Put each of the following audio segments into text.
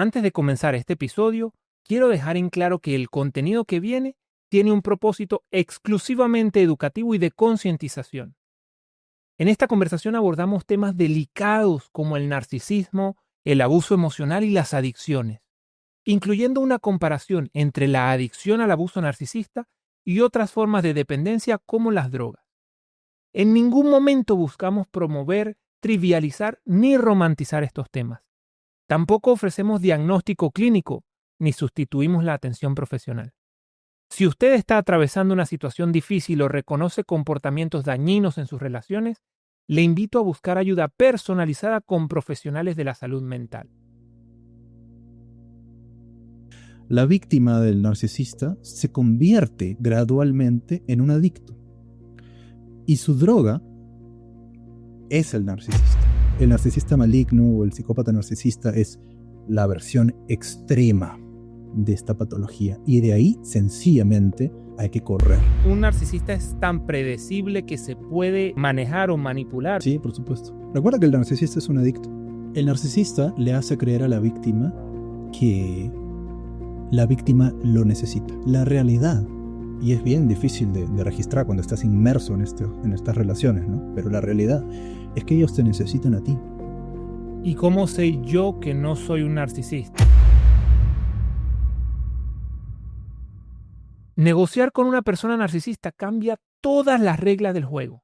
Antes de comenzar este episodio, quiero dejar en claro que el contenido que viene tiene un propósito exclusivamente educativo y de concientización. En esta conversación abordamos temas delicados como el narcisismo, el abuso emocional y las adicciones, incluyendo una comparación entre la adicción al abuso narcisista y otras formas de dependencia como las drogas. En ningún momento buscamos promover, trivializar ni romantizar estos temas. Tampoco ofrecemos diagnóstico clínico ni sustituimos la atención profesional. Si usted está atravesando una situación difícil o reconoce comportamientos dañinos en sus relaciones, le invito a buscar ayuda personalizada con profesionales de la salud mental. La víctima del narcisista se convierte gradualmente en un adicto. Y su droga es el narcisista. El narcisista maligno o el psicópata narcisista es la versión extrema de esta patología. Y de ahí, sencillamente, hay que correr. Un narcisista es tan predecible que se puede manejar o manipular. Sí, por supuesto. Recuerda que el narcisista es un adicto. El narcisista le hace creer a la víctima que la víctima lo necesita. La realidad, y es bien difícil de registrar cuando estás inmerso en estas relaciones, ¿no? Pero la realidad es que ellos te necesitan a ti. ¿Y cómo sé yo que no soy un narcisista? Negociar con una persona narcisista cambia todas las reglas del juego.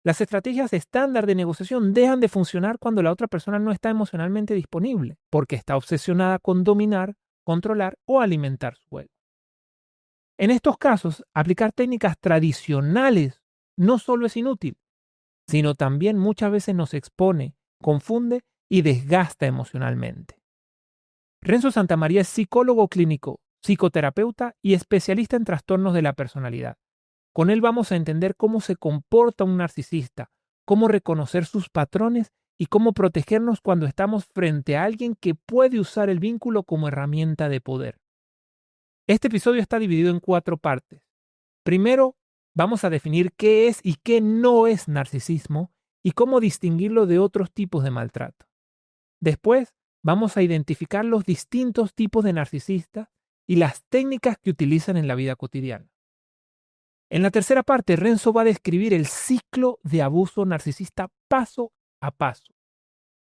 Las estrategias estándar de negociación dejan de funcionar cuando la otra persona no está emocionalmente disponible, porque está obsesionada con dominar, controlar o alimentar su juego. En estos casos, aplicar técnicas tradicionales no solo es inútil, sino también muchas veces nos expone, confunde y desgasta emocionalmente. Renzo Santamaría es psicólogo clínico, psicoterapeuta y especialista en trastornos de la personalidad. Con él vamos a entender cómo se comporta un narcisista, cómo reconocer sus patrones y cómo protegernos cuando estamos frente a alguien que puede usar el vínculo como herramienta de poder. Este episodio está dividido en 4 partes. Primero, vamos a definir qué es y qué no es narcisismo y cómo distinguirlo de otros tipos de maltrato. Después, vamos a identificar los distintos tipos de narcisistas y las técnicas que utilizan en la vida cotidiana. En la tercera parte, Renzo va a describir el ciclo de abuso narcisista paso a paso.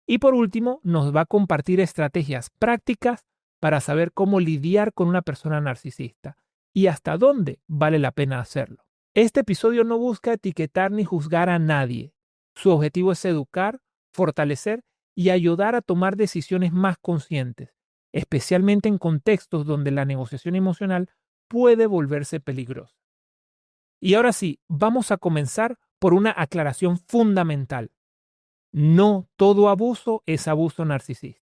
Y por último, nos va a compartir estrategias prácticas para saber cómo lidiar con una persona narcisista y hasta dónde vale la pena hacerlo. Este episodio no busca etiquetar ni juzgar a nadie. Su objetivo es educar, fortalecer y ayudar a tomar decisiones más conscientes, especialmente en contextos donde la negociación emocional puede volverse peligrosa. Y ahora sí, vamos a comenzar por una aclaración fundamental. No todo abuso es abuso narcisista.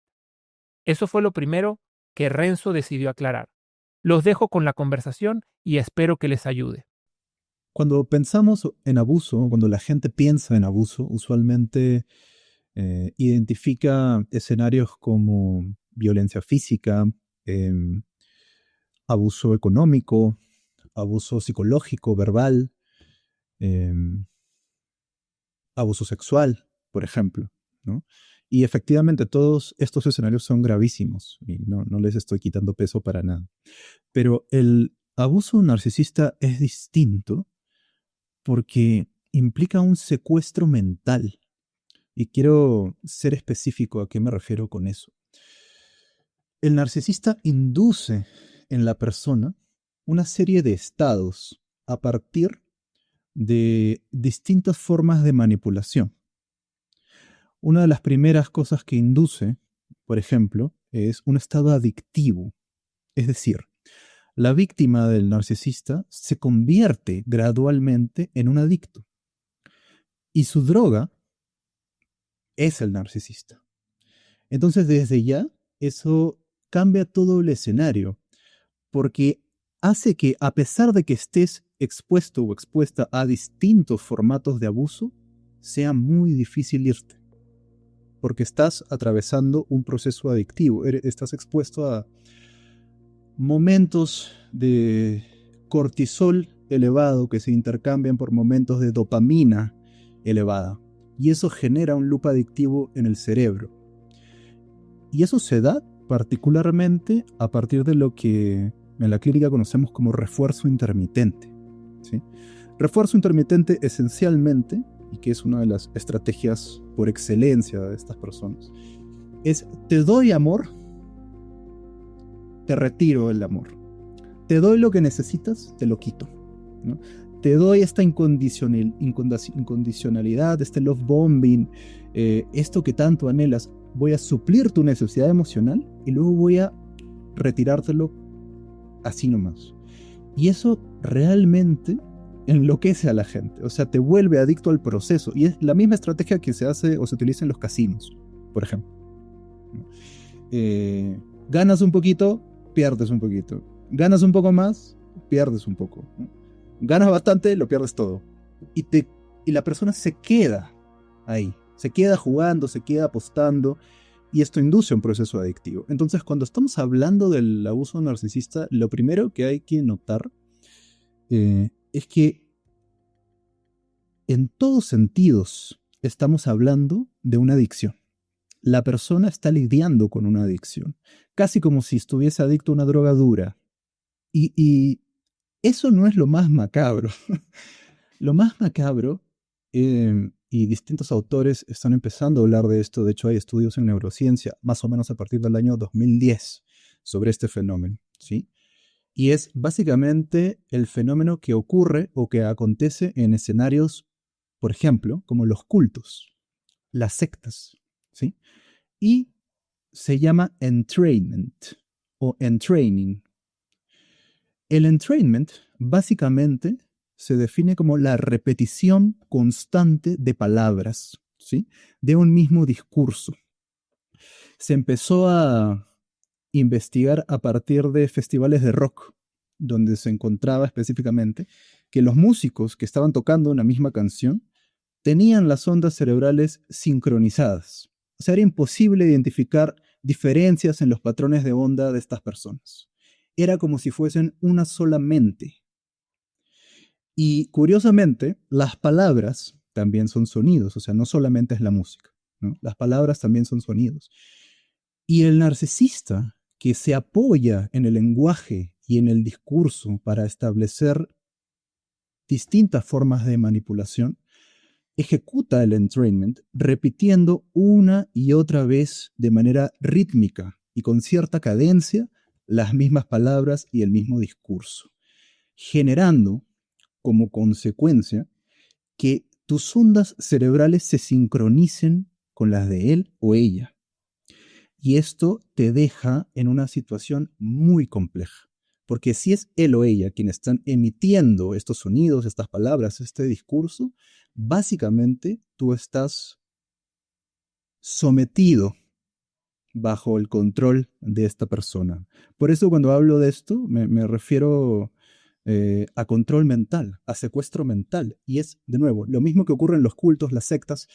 Eso fue lo primero que Renzo decidió aclarar. Los dejo con la conversación y espero que les ayude. Cuando pensamos en abuso, cuando la gente piensa en abuso, usualmente identifica escenarios como violencia física, abuso económico, abuso psicológico, verbal, abuso sexual, por ejemplo, ¿no? Y efectivamente todos estos escenarios son gravísimos y no les estoy quitando peso para nada. Pero el abuso narcisista es distinto porque implica un secuestro mental. Y quiero ser específico a qué me refiero con eso. El narcisista induce en la persona una serie de estados a partir de distintas formas de manipulación. Una de las primeras cosas que induce, por ejemplo, es un estado adictivo. Es decir, la víctima del narcisista se convierte gradualmente en un adicto. Y su droga es el narcisista. Entonces, desde ya, eso cambia todo el escenario, porque hace que, a pesar de que estés expuesto o expuesta a distintos formatos de abuso, sea muy difícil irte, porque estás atravesando un proceso adictivo, estás expuesto a momentos de cortisol elevado que se intercambian por momentos de dopamina elevada, y eso genera un loop adictivo en el cerebro. Y eso se da particularmente a partir de lo que en la clínica conocemos como refuerzo intermitente, ¿sí? Refuerzo intermitente esencialmente, y que es una de las estrategias por excelencia de estas personas, es: te doy amor, te retiro el amor. Te doy lo que necesitas, te lo quito, ¿no? Te doy esta incondicionalidad, este love bombing, esto que tanto anhelas. Voy a suplir tu necesidad emocional y luego voy a retirártelo así nomás. Y eso realmente enloquece a la gente. O sea, te vuelve adicto al proceso. Y es la misma estrategia que se hace o se utiliza en los casinos, por ejemplo. Ganas un poquito, pierdes un poquito. Ganas un poco más, pierdes un poco. Ganas bastante, lo pierdes todo. Y la persona se queda ahí. Se queda jugando, se queda apostando. Y esto induce un proceso adictivo. Entonces, cuando estamos hablando del abuso narcisista, lo primero que hay que notar es que en todos sentidos estamos hablando de una adicción. La persona está lidiando con una adicción, casi como si estuviese adicto a una droga dura. Y eso no es lo más macabro. Lo más macabro, y distintos autores están empezando a hablar de esto, de hecho hay estudios en neurociencia, más o menos a partir del año 2010, sobre este fenómeno, ¿sí? Y es básicamente el fenómeno que ocurre o que acontece en escenarios, por ejemplo, como los cultos, las sectas, ¿sí? Y se llama entrainment o entraining. El entrainment básicamente se define como la repetición constante de palabras, ¿sí? De un mismo discurso. Se empezó a investigar a partir de festivales de rock, donde se encontraba específicamente que los músicos que estaban tocando una misma canción tenían las ondas cerebrales sincronizadas. O sea, era imposible identificar diferencias en los patrones de onda de estas personas. Era como si fuesen una sola mente. Y curiosamente, las palabras también son sonidos, o sea, no solamente es la música, ¿no? Las palabras también son sonidos. Y el narcisista, que se apoya en el lenguaje y en el discurso para establecer distintas formas de manipulación, ejecuta el entrainment repitiendo una y otra vez de manera rítmica y con cierta cadencia las mismas palabras y el mismo discurso, generando como consecuencia que tus ondas cerebrales se sincronicen con las de él o ella. Y esto te deja en una situación muy compleja, porque si es él o ella quien están emitiendo estos sonidos, estas palabras, este discurso, básicamente tú estás sometido bajo el control de esta persona. Por eso cuando hablo de esto me refiero a control mental, a secuestro mental. Y es, de nuevo, lo mismo que ocurre en los cultos, las sectas.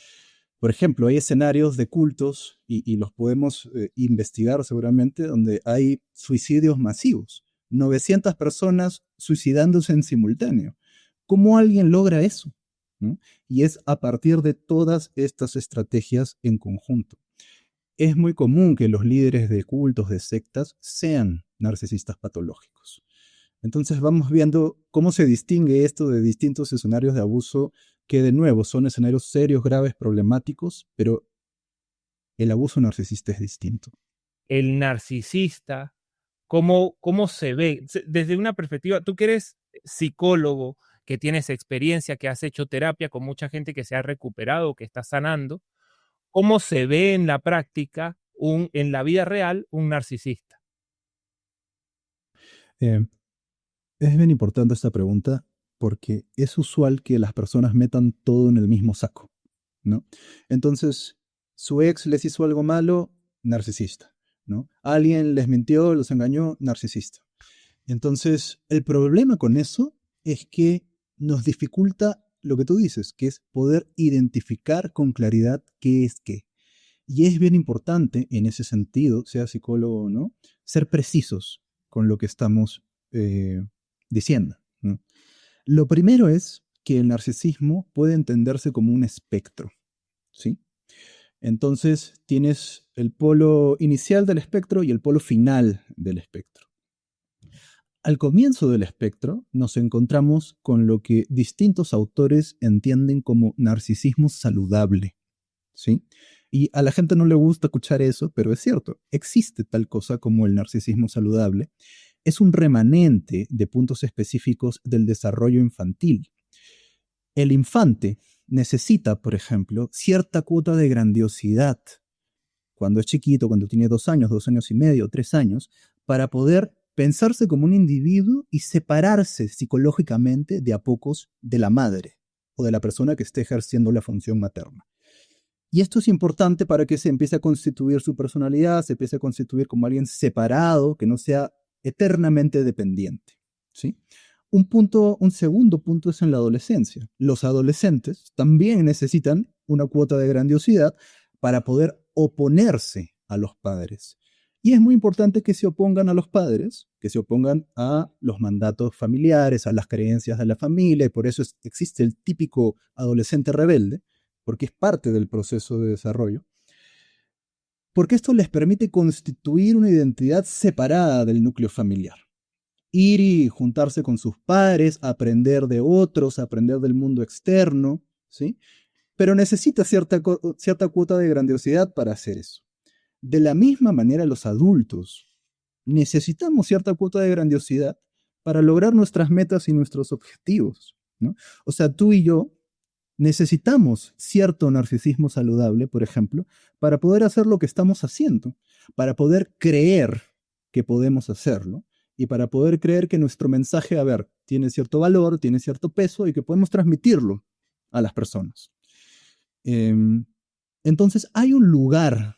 Por ejemplo, hay escenarios de cultos, y los podemos investigar seguramente, donde hay suicidios masivos. 900 personas suicidándose en simultáneo. ¿Cómo alguien logra eso? ¿No? Y es a partir de todas estas estrategias en conjunto. Es muy común que los líderes de cultos, de sectas, sean narcisistas patológicos. Entonces vamos viendo cómo se distingue esto de distintos escenarios de abuso que, de nuevo, son escenarios serios, graves, problemáticos, pero el abuso narcisista es distinto. El narcisista, ¿cómo se ve? Desde una perspectiva, tú que eres psicólogo, que tienes experiencia, que has hecho terapia con mucha gente que se ha recuperado, que está sanando, ¿cómo se ve en la práctica, en la vida real, un narcisista? Eh, es bien importante esta pregunta porque es usual que las personas metan todo en el mismo saco, ¿no? Entonces, su ex les hizo algo malo, narcisista, ¿no? Alguien les mintió, los engañó, narcisista. Entonces, el problema con eso es que nos dificulta lo que tú dices, que es poder identificar con claridad qué es qué. Y es bien importante en ese sentido, sea psicólogo o no, ser precisos con lo que estamos diciendo, ¿no? Lo primero es que el narcisismo puede entenderse como un espectro, ¿sí? Entonces tienes el polo inicial del espectro y el polo final del espectro. Al comienzo del espectro nos encontramos con lo que distintos autores entienden como narcisismo saludable, ¿sí? Y a la gente no le gusta escuchar eso, pero es cierto, existe tal cosa como el narcisismo saludable. Es un remanente de puntos específicos del desarrollo infantil. El infante necesita, por ejemplo, cierta cuota de grandiosidad cuando es chiquito, cuando tiene 2 años, 2 años y medio, 3 años, para poder pensarse como un individuo y separarse psicológicamente de a pocos de la madre o de la persona que esté ejerciendo la función materna. Y esto es importante para que se empiece a constituir su personalidad, se empiece a constituir como alguien separado, que no sea eternamente dependiente, ¿sí? Un segundo punto es en la adolescencia. Los adolescentes también necesitan una cuota de grandiosidad para poder oponerse a los padres. Y es muy importante que se opongan a los padres, que se opongan a los mandatos familiares, a las creencias de la familia, y por eso existe el típico adolescente rebelde, porque es parte del proceso de desarrollo, porque esto les permite constituir una identidad separada del núcleo familiar. Ir y juntarse con sus padres, aprender de otros, aprender del mundo externo, ¿sí? Pero necesita cierta cuota de grandiosidad para hacer eso. De la misma manera, los adultos necesitamos cierta cuota de grandiosidad para lograr nuestras metas y nuestros objetivos, ¿no? O sea, tú y yo necesitamos cierto narcisismo saludable, por ejemplo, para poder hacer lo que estamos haciendo, para poder creer que podemos hacerlo y para poder creer que nuestro mensaje, a ver, tiene cierto valor, tiene cierto peso y que podemos transmitirlo a las personas. Entonces hay un lugar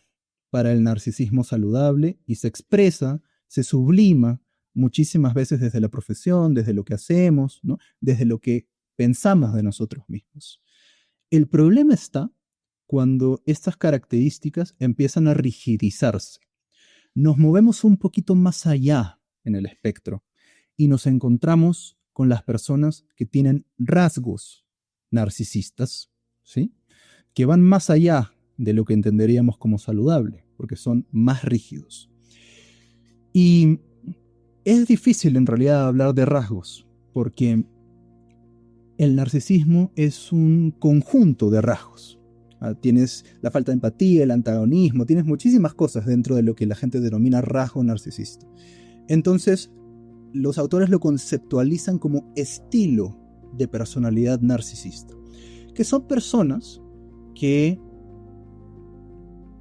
para el narcisismo saludable y se expresa, se sublima muchísimas veces desde la profesión, desde lo que hacemos, ¿no? Desde lo que pensamos de nosotros mismos. El problema está cuando estas características empiezan a rigidizarse. Nos movemos un poquito más allá en el espectro y nos encontramos con las personas que tienen rasgos narcisistas, ¿sí? Que van más allá de lo que entenderíamos como saludable, porque son más rígidos. Y es difícil en realidad hablar de rasgos, porque el narcisismo es un conjunto de rasgos. Tienes la falta de empatía, el antagonismo, tienes muchísimas cosas dentro de lo que la gente denomina rasgo narcisista. Entonces, los autores lo conceptualizan como estilo de personalidad narcisista, que son personas que,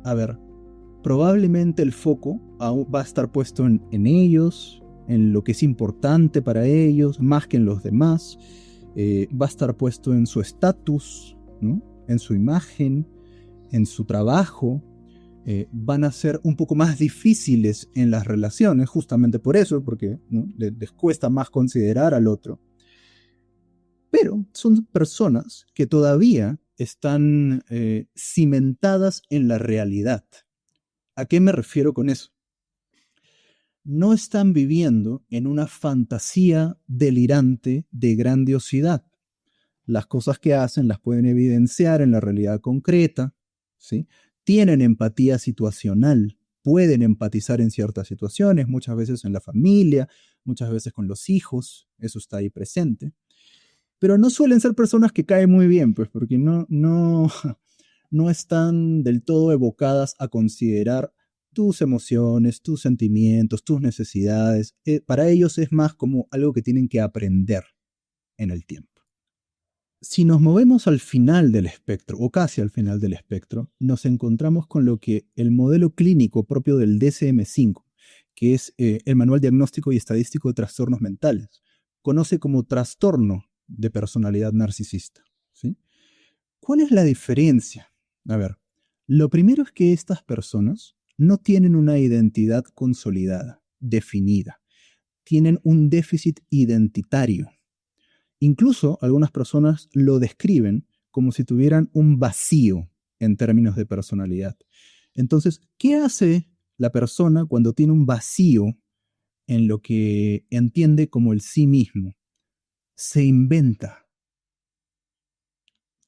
a ver, probablemente el foco va a estar puesto en ellos, en lo que es importante para ellos, más que en los demás. Va a estar puesto en su estatus, ¿no? En su imagen, en su trabajo. Van a ser un poco más difíciles en las relaciones, justamente por eso, porque, ¿no? les cuesta más considerar al otro. Pero son personas que todavía están cimentadas en la realidad. ¿A qué me refiero con eso? No están viviendo en una fantasía delirante de grandiosidad. Las cosas que hacen las pueden evidenciar en la realidad concreta, ¿sí? Tienen empatía situacional, pueden empatizar en ciertas situaciones, muchas veces en la familia, muchas veces con los hijos, eso está ahí presente. Pero no suelen ser personas que caen muy bien, pues porque no están del todo evocadas a considerar tus emociones, tus sentimientos, tus necesidades. Para ellos es más como algo que tienen que aprender en el tiempo. Si nos movemos al final del espectro, o casi al final del espectro, nos encontramos con lo que el modelo clínico propio del DSM-5, que es el Manual Diagnóstico y Estadístico de Trastornos Mentales, conoce como trastorno de personalidad narcisista, ¿sí? ¿Cuál es la diferencia? A ver, lo primero es que estas personas no tienen una identidad consolidada, definida. Tienen un déficit identitario. Incluso algunas personas lo describen como si tuvieran un vacío en términos de personalidad. Entonces, ¿qué hace la persona cuando tiene un vacío en lo que entiende como el sí mismo? Se inventa,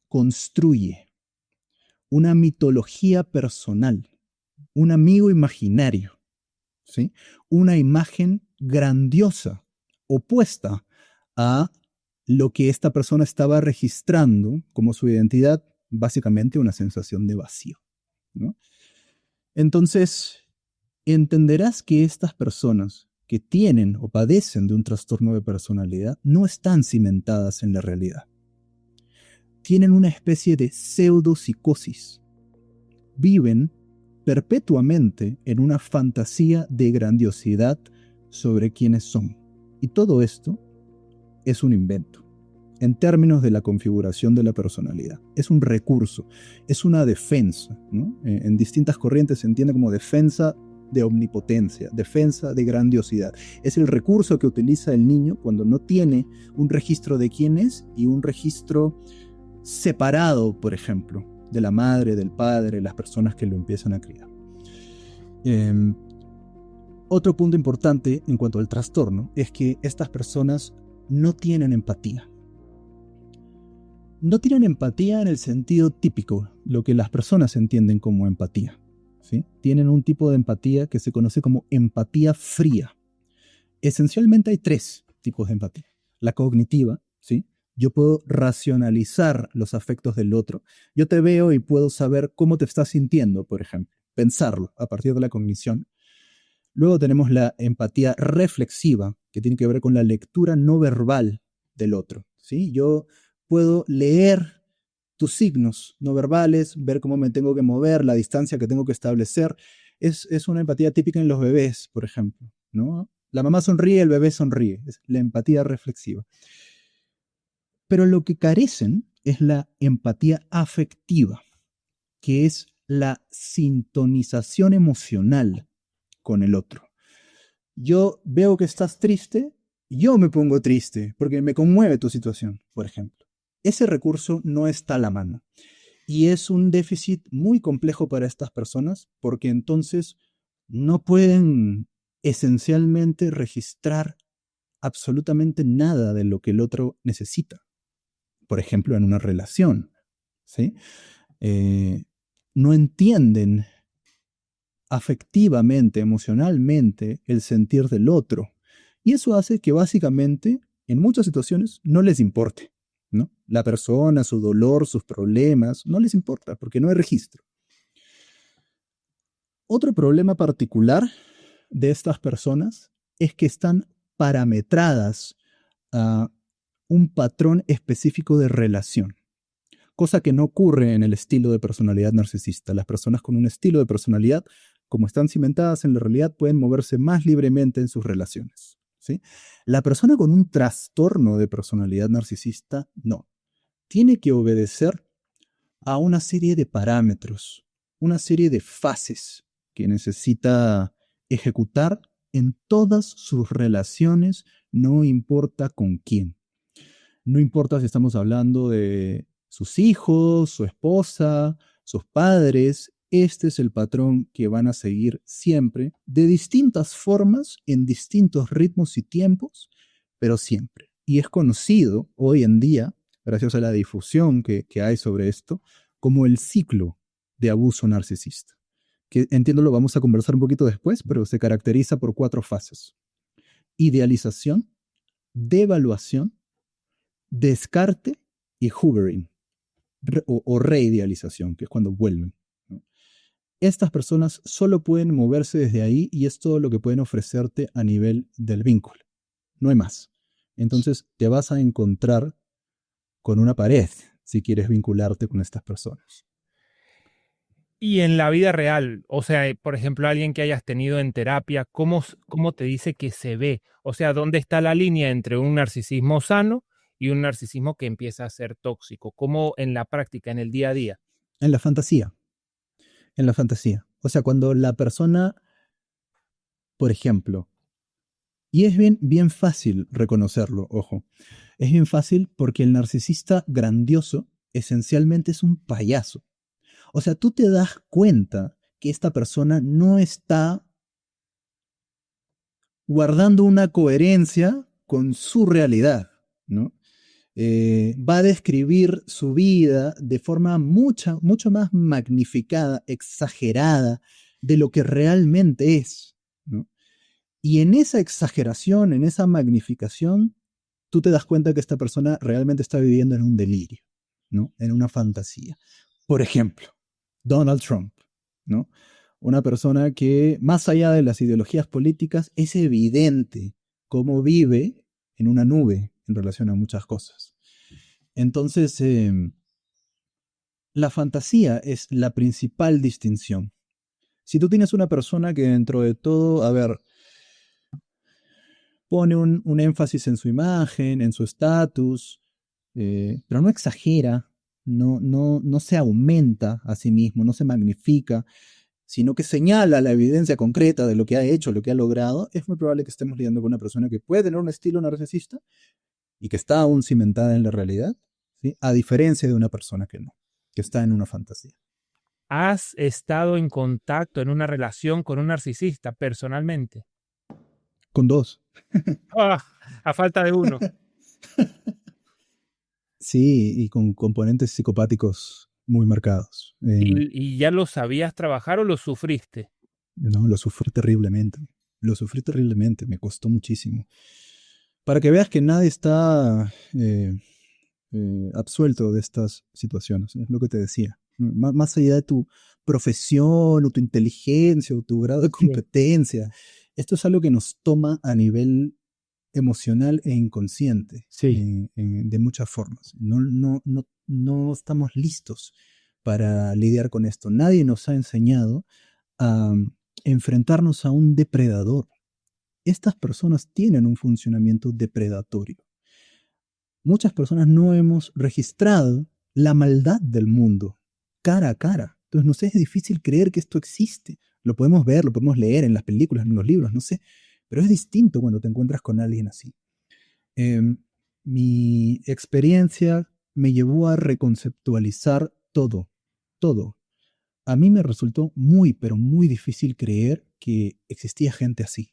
construye. una mitología personal, un amigo imaginario, ¿sí? Una imagen grandiosa, opuesta a lo que esta persona estaba registrando como su identidad, básicamente una sensación de vacío, ¿no? Entonces, entenderás que estas personas que tienen o padecen de un trastorno de personalidad no están cimentadas en la realidad. Tienen una especie de pseudopsicosis. Viven perpetuamente en una fantasía de grandiosidad sobre quiénes son. Y todo esto es un invento. En términos de la configuración de la personalidad. Es un recurso, es una defensa, ¿no? En distintas corrientes se entiende como defensa de omnipotencia, defensa de grandiosidad. Es el recurso que utiliza el niño cuando no tiene un registro de quién es y un registro separado, por ejemplo, de la madre, del padre, las personas que lo empiezan a criar. Otro punto importante en cuanto al trastorno es que estas personas no tienen empatía. No tienen empatía en el sentido típico, lo que las personas entienden como empatía, ¿sí? Tienen un tipo de empatía que se conoce como empatía fría. Esencialmente hay 3 tipos de empatía. La cognitiva, ¿sí? Yo puedo racionalizar los afectos del otro. Yo te veo y puedo saber cómo te estás sintiendo, por ejemplo. Pensarlo a partir de la cognición. Luego tenemos la empatía reflexiva, que tiene que ver con la lectura no verbal del otro, ¿sí? Yo puedo leer tus signos no verbales, ver cómo me tengo que mover, la distancia que tengo que establecer. Es una empatía típica en los bebés, por ejemplo, ¿no? La mamá sonríe, el bebé sonríe. Es la empatía reflexiva. Pero lo que carecen es la empatía afectiva, que es la sintonización emocional con el otro. Yo veo que estás triste, yo me pongo triste porque me conmueve tu situación, por ejemplo. Ese recurso no está a la mano. Y es un déficit muy complejo para estas personas porque entonces no pueden esencialmente registrar absolutamente nada de lo que el otro necesita. Por ejemplo, en una relación, ¿sí? No entienden afectivamente, emocionalmente, el sentir del otro. Y eso hace que básicamente, en muchas situaciones, no les importe, ¿no? La persona, su dolor, sus problemas, no les importa porque no hay registro. Otro problema particular de estas personas es que están parametradas a un patrón específico de relación, cosa que no ocurre en el estilo de personalidad narcisista. Las personas con un estilo de personalidad, como están cimentadas en la realidad, pueden moverse más libremente en sus relaciones, ¿sí? La persona con un trastorno de personalidad narcisista, no. Tiene que obedecer a una serie de parámetros, una serie de fases que necesita ejecutar en todas sus relaciones, no importa con quién. No importa si estamos hablando de sus hijos, su esposa, sus padres. Este es el patrón que van a seguir siempre, de distintas formas, en distintos ritmos y tiempos, pero siempre. Y es conocido hoy en día, gracias a la difusión que hay sobre esto, como el ciclo de abuso narcisista, que entiendo lo vamos a conversar un poquito después, pero se caracteriza por 4 fases: idealización, devaluación, descarte y hoovering, o reidealización, que es cuando vuelven, ¿no? Estas personas solo pueden moverse desde ahí y es todo lo que pueden ofrecerte a nivel del vínculo. No hay más. Entonces te vas a encontrar con una pared si quieres vincularte con estas personas. Y en la vida real, o sea, por ejemplo, alguien que hayas tenido en terapia, ¿cómo te dice que se ve? O sea, ¿dónde está la línea entre un narcisismo sano y un narcisismo que empieza a ser tóxico? ¿Cómo en la práctica, en el día a día? En la fantasía, en la fantasía. O sea, cuando la persona, por ejemplo, y es bien fácil reconocerlo, ojo, es bien fácil porque el narcisista grandioso esencialmente es un payaso. O sea, tú te das cuenta que esta persona no está guardando una coherencia con su realidad, ¿no? Va a describir su vida de forma mucho más magnificada, exagerada de lo que realmente es, ¿no? Y en esa exageración, en esa magnificación, tú te das cuenta que esta persona realmente está viviendo en un delirio, ¿no? En una fantasía. Por ejemplo, Donald Trump, ¿no? Una persona que, más allá de las ideologías políticas, es evidente cómo vive en una nube en relación a muchas cosas. Entonces, la fantasía es la principal distinción. Si tú tienes una persona que dentro de todo, a ver, pone un énfasis en su imagen, en su estatus, pero no exagera, no se aumenta a sí mismo, no se magnifica, sino que señala la evidencia concreta de lo que ha hecho, lo que ha logrado, es muy probable que estemos lidiando con una persona que puede tener un estilo narcisista y que está aún cimentada en la realidad, ¿sí? A diferencia de una persona que no, que está en una fantasía. ¿Has estado en contacto, en una relación con un narcisista personalmente? Con dos. ¡Ah! A falta de uno. Sí, y con componentes psicopáticos muy marcados. ¿Y ya lo sabías trabajar o lo sufriste? No, lo sufrí terriblemente. Lo sufrí terriblemente, me costó muchísimo. Para que veas que nadie está absuelto de estas situaciones, es lo que te decía. Más allá de tu profesión o tu inteligencia o tu grado de Sí. competencia, esto es algo que nos toma a nivel emocional e inconsciente, Sí. de muchas formas. No estamos listos para lidiar con esto. Nadie nos ha enseñado a enfrentarnos a un depredador. Estas personas tienen un funcionamiento depredatorio. Muchas personas no hemos registrado la maldad del mundo cara a cara. Entonces, no sé, es difícil creer que esto existe. Lo podemos ver, lo podemos leer en las películas, en los libros, no sé. Pero es distinto cuando te encuentras con alguien así. Eh, Mi experiencia me llevó a reconceptualizar todo, todo. A mí me resultó muy, pero muy difícil creer que existía gente así.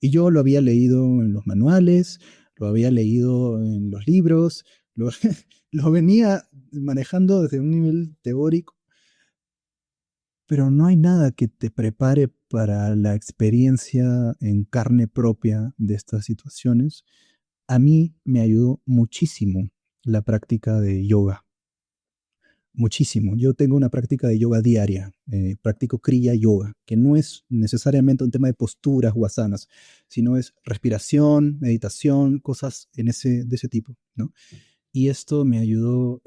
Y yo lo había leído en los manuales, lo había leído en los libros, lo, lo venía manejando desde un nivel teórico, pero no hay nada que te prepare para la experiencia en carne propia de estas situaciones. A mí me ayudó muchísimo la práctica de yoga. Muchísimo. Yo tengo una práctica de yoga diaria, practico Kriya Yoga, que no es necesariamente un tema de posturas o asanas, sino es respiración, meditación, cosas de ese tipo, ¿no? Y esto me ayudó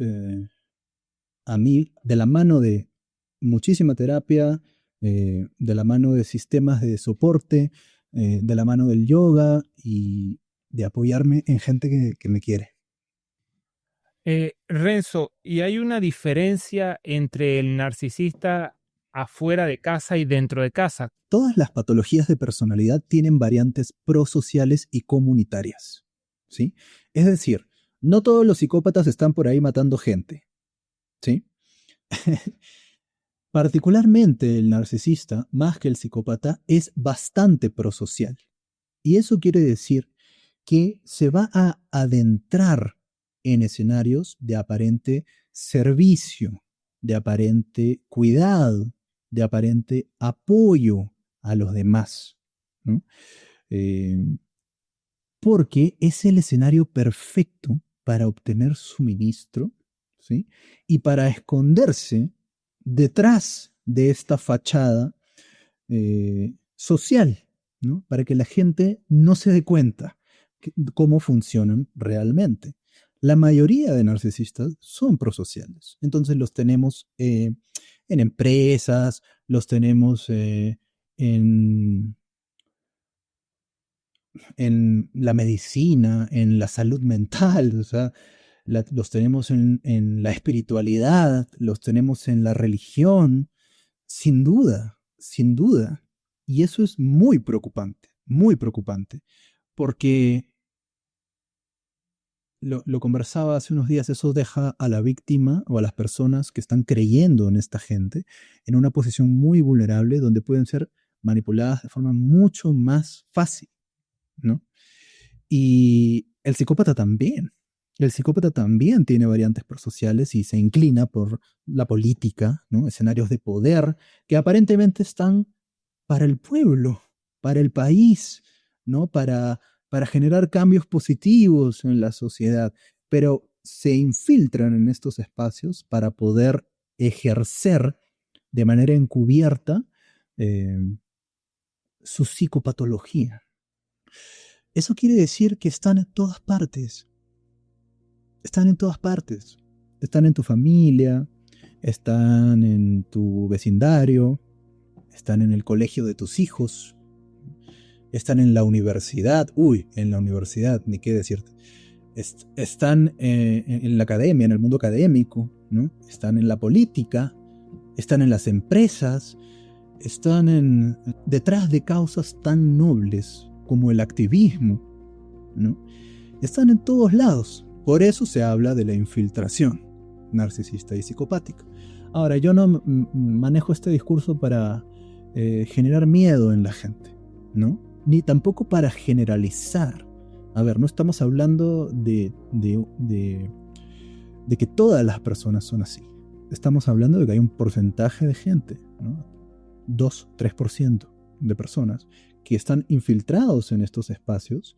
a mí de la mano de muchísima terapia, de la mano de sistemas de soporte, de la mano del yoga y de apoyarme en gente que me quiere. Renzo, ¿y hay una diferencia entre el narcisista afuera de casa y dentro de casa? Todas las patologías de personalidad tienen variantes prosociales y comunitarias, ¿sí? Es decir, no todos los psicópatas están por ahí matando gente, ¿sí? Particularmente el narcisista, más que el psicópata, es bastante prosocial. Y eso quiere decir que se va a adentrar en escenarios de aparente servicio, de aparente cuidado, de aparente apoyo a los demás, ¿no? Eh, Porque es el escenario perfecto para obtener suministro, ¿sí? Y para esconderse detrás de esta fachada social, ¿no? Para que la gente no se dé cuenta cómo funcionan realmente. La mayoría de narcisistas son prosociales, entonces los tenemos en empresas, los tenemos en, en la medicina, en la salud mental, o sea, los tenemos en la espiritualidad, los tenemos en la religión, sin duda, sin duda. Y eso es muy preocupante, porque lo conversaba hace unos días, eso deja a la víctima o a las personas que están creyendo en esta gente en una posición muy vulnerable donde pueden ser manipuladas de forma mucho más fácil, ¿no? Y el psicópata también. El psicópata también tiene variantes prosociales y se inclina por la política, ¿no? Escenarios de poder que aparentemente están para el pueblo, para el país, ¿no? Para generar cambios positivos en la sociedad, pero se infiltran en estos espacios para poder ejercer de manera encubierta eh, su psicopatología. Eso quiere decir que están en todas partes. Están en todas partes. Están en tu familia, están en tu vecindario, están en el colegio de tus hijos, están en la universidad. Uy, en la universidad, ni qué decirte. Están en la academia, en el mundo académico, ¿no? Están en la política, están en las empresas, están detrás de causas tan nobles como el activismo, ¿no? Están en todos lados. Por eso se habla de la infiltración narcisista y psicopática. Ahora, yo no manejo este discurso para generar miedo en la gente, ¿no? Ni tampoco para generalizar. A ver, no estamos hablando de que todas las personas son así. Estamos hablando de que hay un porcentaje de gente, ¿no? 2-3% de personas que están infiltrados en estos espacios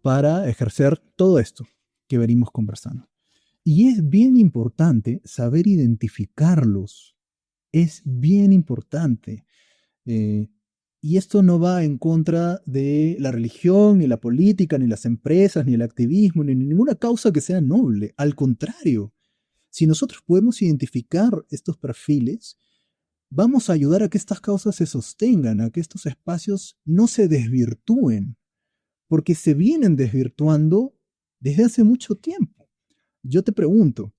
para ejercer todo esto que venimos conversando. Y es bien importante saber identificarlos. Es bien importante. Y esto no va en contra de la religión, ni la política, ni las empresas, ni el activismo, ni ninguna causa que sea noble. Al contrario, si nosotros podemos identificar estos perfiles, vamos a ayudar a que estas causas se sostengan, a que estos espacios no se desvirtúen, porque se vienen desvirtuando desde hace mucho tiempo. Yo te pregunto,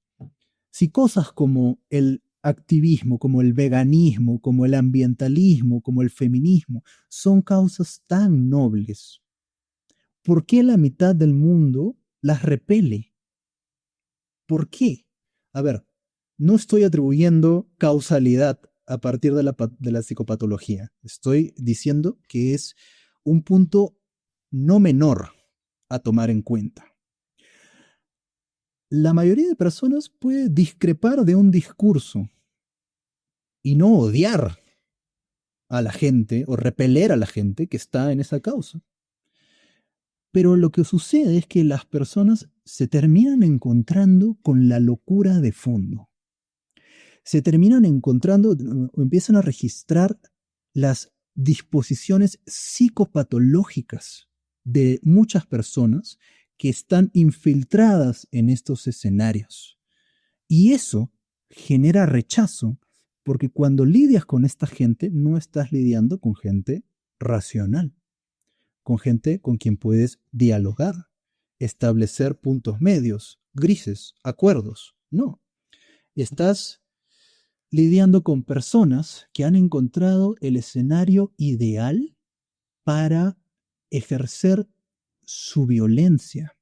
si cosas como el activismo, como el veganismo, como el ambientalismo, como el feminismo, son causas tan nobles, ¿por qué la mitad del mundo las repele? ¿Por qué? A ver, no estoy atribuyendo causalidad a partir de la psicopatología. Estoy diciendo que es un punto no menor a tomar en cuenta. La mayoría de personas puede discrepar de un discurso y no odiar a la gente o repeler a la gente que está en esa causa. Pero lo que sucede es que las personas se terminan encontrando con la locura de fondo. Se terminan encontrando o empiezan a registrar las disposiciones psicopatológicas de muchas personas que están infiltradas en estos escenarios. Y eso genera rechazo, porque cuando lidias con esta gente, no estás lidiando con gente racional, con gente con quien puedes dialogar, establecer puntos medios, grises, acuerdos. No, estás lidiando con personas que han encontrado el escenario ideal para ejercer su violencia,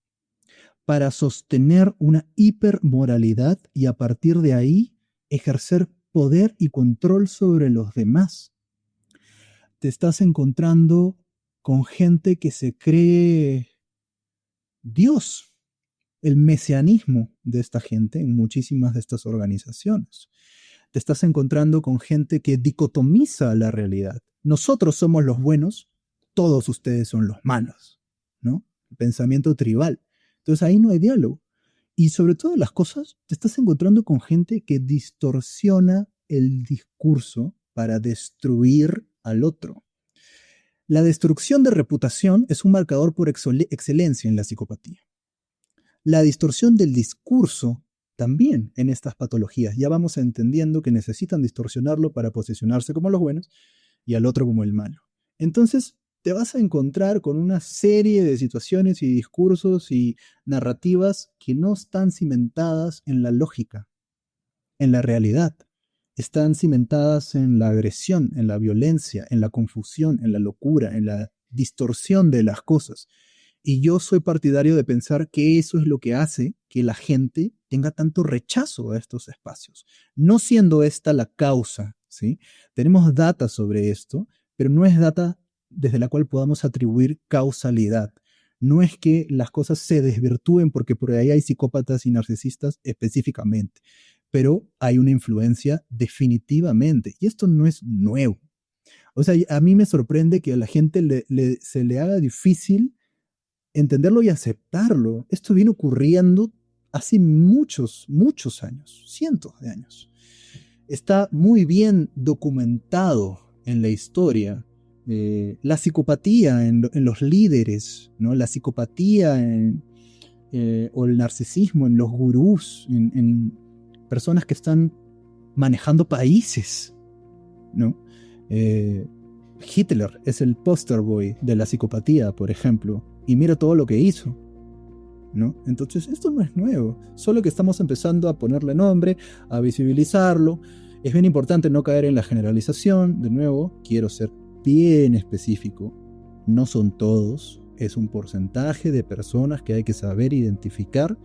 para sostener una hipermoralidad y a partir de ahí ejercer poder y control sobre los demás. Te estás encontrando con gente que se cree Dios, el mesianismo de esta gente en muchísimas de estas organizaciones. Te estás encontrando con gente que dicotomiza la realidad. Nosotros somos los buenos, todos ustedes son los malos, ¿no? El pensamiento tribal. Entonces ahí no hay diálogo. Y sobre todas las cosas, te estás encontrando con gente que distorsiona el discurso para destruir al otro. La destrucción de reputación es un marcador por excelencia en la psicopatía. La distorsión del discurso también en estas patologías. Ya vamos entendiendo que necesitan distorsionarlo para posicionarse como los buenos y al otro como el malo. Entonces, te vas a encontrar con una serie de situaciones y discursos y narrativas que no están cimentadas en la lógica, en la realidad. Están cimentadas en la agresión, en la violencia, en la confusión, en la locura, en la distorsión de las cosas. Y yo soy partidario de pensar que eso es lo que hace que la gente tenga tanto rechazo a estos espacios. No siendo esta la causa, ¿sí? Tenemos data sobre esto, pero no es data desde la cual podamos atribuir causalidad. No es que las cosas se desvirtúen porque por ahí hay psicópatas y narcisistas específicamente, pero hay una influencia definitivamente. Y esto no es nuevo. O sea, a mí me sorprende que a la gente se le haga difícil entenderlo y aceptarlo. Esto viene ocurriendo hace muchos, muchos años, cientos de años. Está muy bien documentado en la historia la psicopatía en los líderes, ¿no? La psicopatía o el narcisismo en los gurús, en personas que están manejando países, ¿no? Hitler es el poster boy de la psicopatía, por ejemplo, y mira todo lo que hizo, ¿no? Entonces esto no es nuevo, solo que estamos empezando a ponerle nombre, a visibilizarlo. Es bien importante no caer en la generalización. De nuevo, quiero ser bien específico, no son todos, es un porcentaje de personas que hay que saber identificar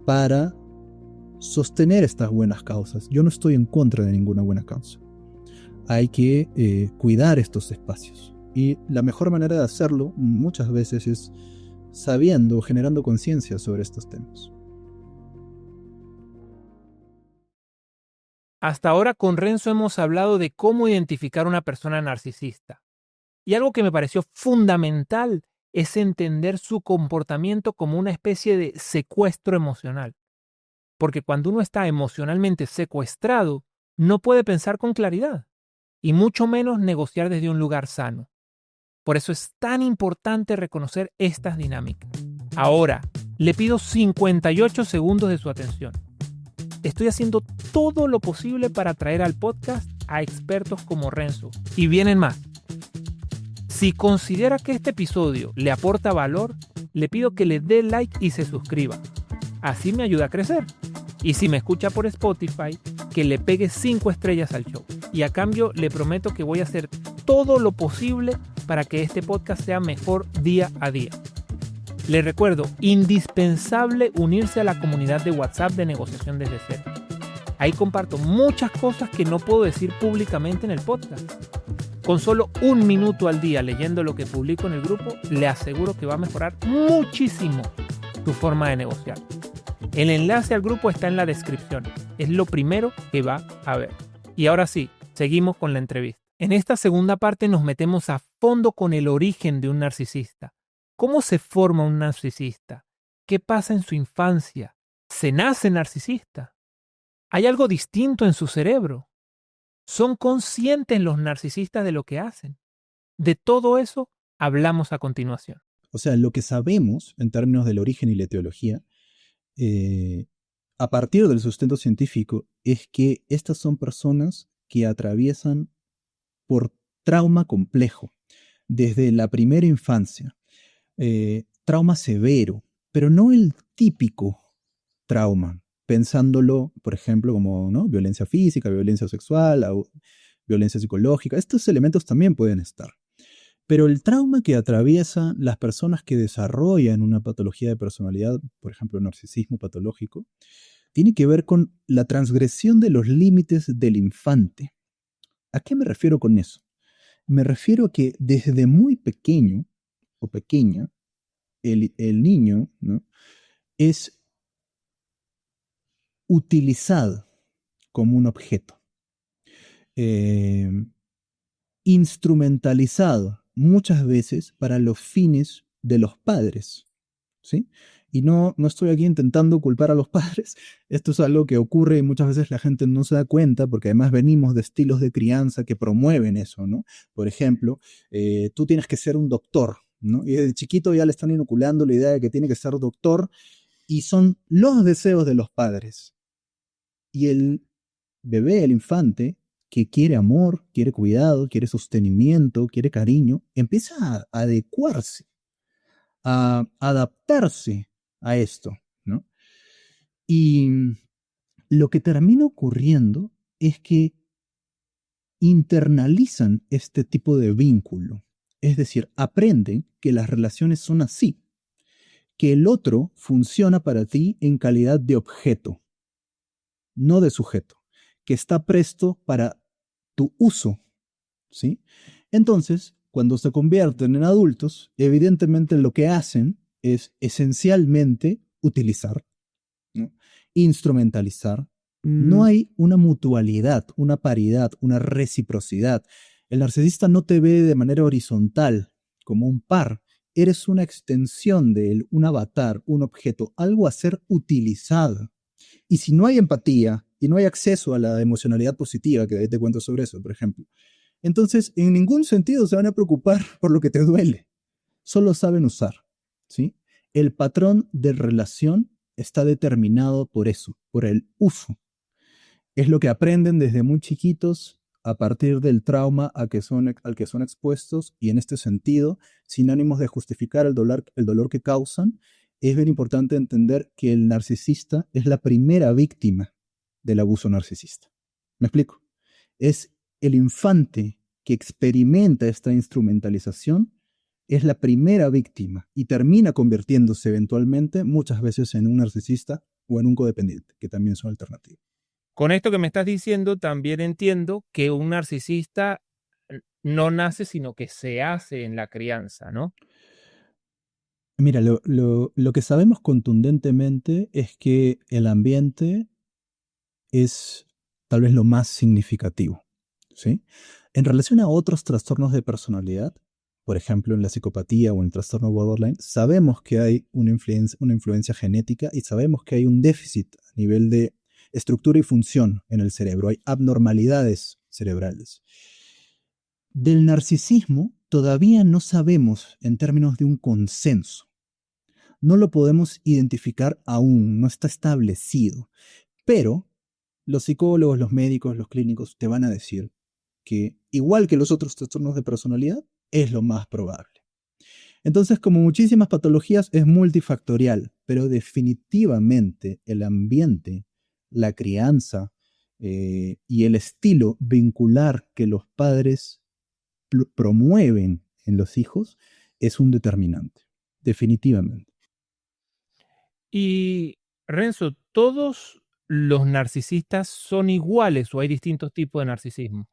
para sostener estas buenas causas. Yo no estoy en contra de ninguna buena causa. Hay que cuidar estos espacios. Y la mejor manera de hacerlo muchas veces es sabiendo, generando conciencia sobre estos temas. Hasta ahora con Renzo hemos hablado de cómo identificar una persona narcisista. Y algo que me pareció fundamental es entender su comportamiento como una especie de secuestro emocional. Porque cuando uno está emocionalmente secuestrado, no puede pensar con claridad, y mucho menos negociar desde un lugar sano. Por eso es tan importante reconocer estas dinámicas. Ahora, le pido 58 segundos de su atención. Estoy haciendo todo lo posible para traer al podcast a expertos como Renzo. Y vienen más. Si considera que este episodio le aporta valor, le pido que le dé like y se suscriba. Así me ayuda a crecer. Y si me escucha por Spotify, que le pegue 5 estrellas al show. Y a cambio le prometo que voy a hacer todo lo posible para que este podcast sea mejor día a día. Les recuerdo, indispensable unirse a la comunidad de WhatsApp de Negociación desde Cero. Ahí comparto muchas cosas que no puedo decir públicamente en el podcast. Con solo 1 minuto al día leyendo lo que publico en el grupo, le aseguro que va a mejorar muchísimo tu forma de negociar. El enlace al grupo está en la descripción. Es lo primero que va a ver. Y ahora sí, seguimos con la entrevista. En esta segunda parte nos metemos a fondo con el origen de un narcisista. ¿Cómo se forma un narcisista? ¿Qué pasa en su infancia? ¿Se nace narcisista? ¿Hay algo distinto en su cerebro? ¿Son conscientes los narcisistas de lo que hacen? De todo eso hablamos a continuación. O sea, lo que sabemos en términos del origen y la etiología, a partir del sustento científico, es que estas son personas que atraviesan por trauma complejo desde la primera infancia. Trauma severo, pero no el típico trauma, pensándolo, por ejemplo, como, ¿no?, violencia física, violencia sexual, violencia psicológica. Estos elementos también pueden estar. Pero el trauma que atraviesan las personas que desarrollan una patología de personalidad, por ejemplo, narcisismo patológico, tiene que ver con la transgresión de los límites del infante. ¿A qué me refiero con eso? Me refiero a que desde muy pequeño o pequeña, el niño, ¿no?, es utilizado como un objeto, instrumentalizado muchas veces para los fines de los padres, ¿sí? Y no estoy aquí intentando culpar a los padres. Esto es algo que ocurre y muchas veces la gente no se da cuenta porque además venimos de estilos de crianza que promueven eso, ¿no? Por ejemplo, tú tienes que ser un doctor, ¿no? Y de chiquito ya le están inoculando la idea de que tiene que ser doctor y son los deseos de los padres. Y el bebé, el infante, que quiere amor, quiere cuidado, quiere sostenimiento, quiere cariño, empieza a adecuarse, a adaptarse a esto, ¿no? Y lo que termina ocurriendo es que internalizan este tipo de vínculo. Es decir, aprenden que las relaciones son así, que el otro funciona para ti en calidad de objeto, no de sujeto, que está presto para tu uso, ¿sí? Entonces, cuando se convierten en adultos, evidentemente lo que hacen es esencialmente utilizar, ¿no? Instrumentalizar. No Mm, hay una mutualidad, una paridad, una reciprocidad. El narcisista no te ve de manera horizontal, como un par. Eres una extensión de él, un avatar, un objeto, algo a ser utilizado. Y si no hay empatía y no hay acceso a la emocionalidad positiva, que de ahí te cuento sobre eso, por ejemplo, entonces en ningún sentido se van a preocupar por lo que te duele. Solo saben usar, ¿sí? El patrón de relación está determinado por eso, por el uso. Es lo que aprenden desde muy chiquitos a partir del trauma al que son expuestos, y en este sentido, sin ánimos de justificar el dolor que causan, es bien importante entender que el narcisista es la primera víctima del abuso narcisista. ¿Me explico? Es el infante que experimenta esta instrumentalización, es la primera víctima y termina convirtiéndose eventualmente muchas veces en un narcisista o en un codependiente, que también son alternativas. Con esto que me estás diciendo, también entiendo que un narcisista no nace, sino que se hace en la crianza, ¿no? Mira, lo que sabemos contundentemente es que el ambiente es tal vez lo más significativo, ¿sí? En relación a otros trastornos de personalidad, por ejemplo, en la psicopatía o en el trastorno borderline, sabemos que hay una influencia genética y sabemos que hay un déficit a nivel de estructura y función en el cerebro. Hay abnormalidades cerebrales. Del narcisismo todavía no sabemos en términos de un consenso. No lo podemos identificar aún, no está establecido. Pero los psicólogos, los médicos, los clínicos te van a decir que, igual que los otros trastornos de personalidad, es lo más probable. Entonces, como muchísimas patologías, es multifactorial, pero definitivamente el ambiente, la crianza y el estilo vincular que los padres promueven en los hijos es un determinante, definitivamente. Y Renzo, ¿todos los narcisistas son iguales o hay distintos tipos de narcisismo?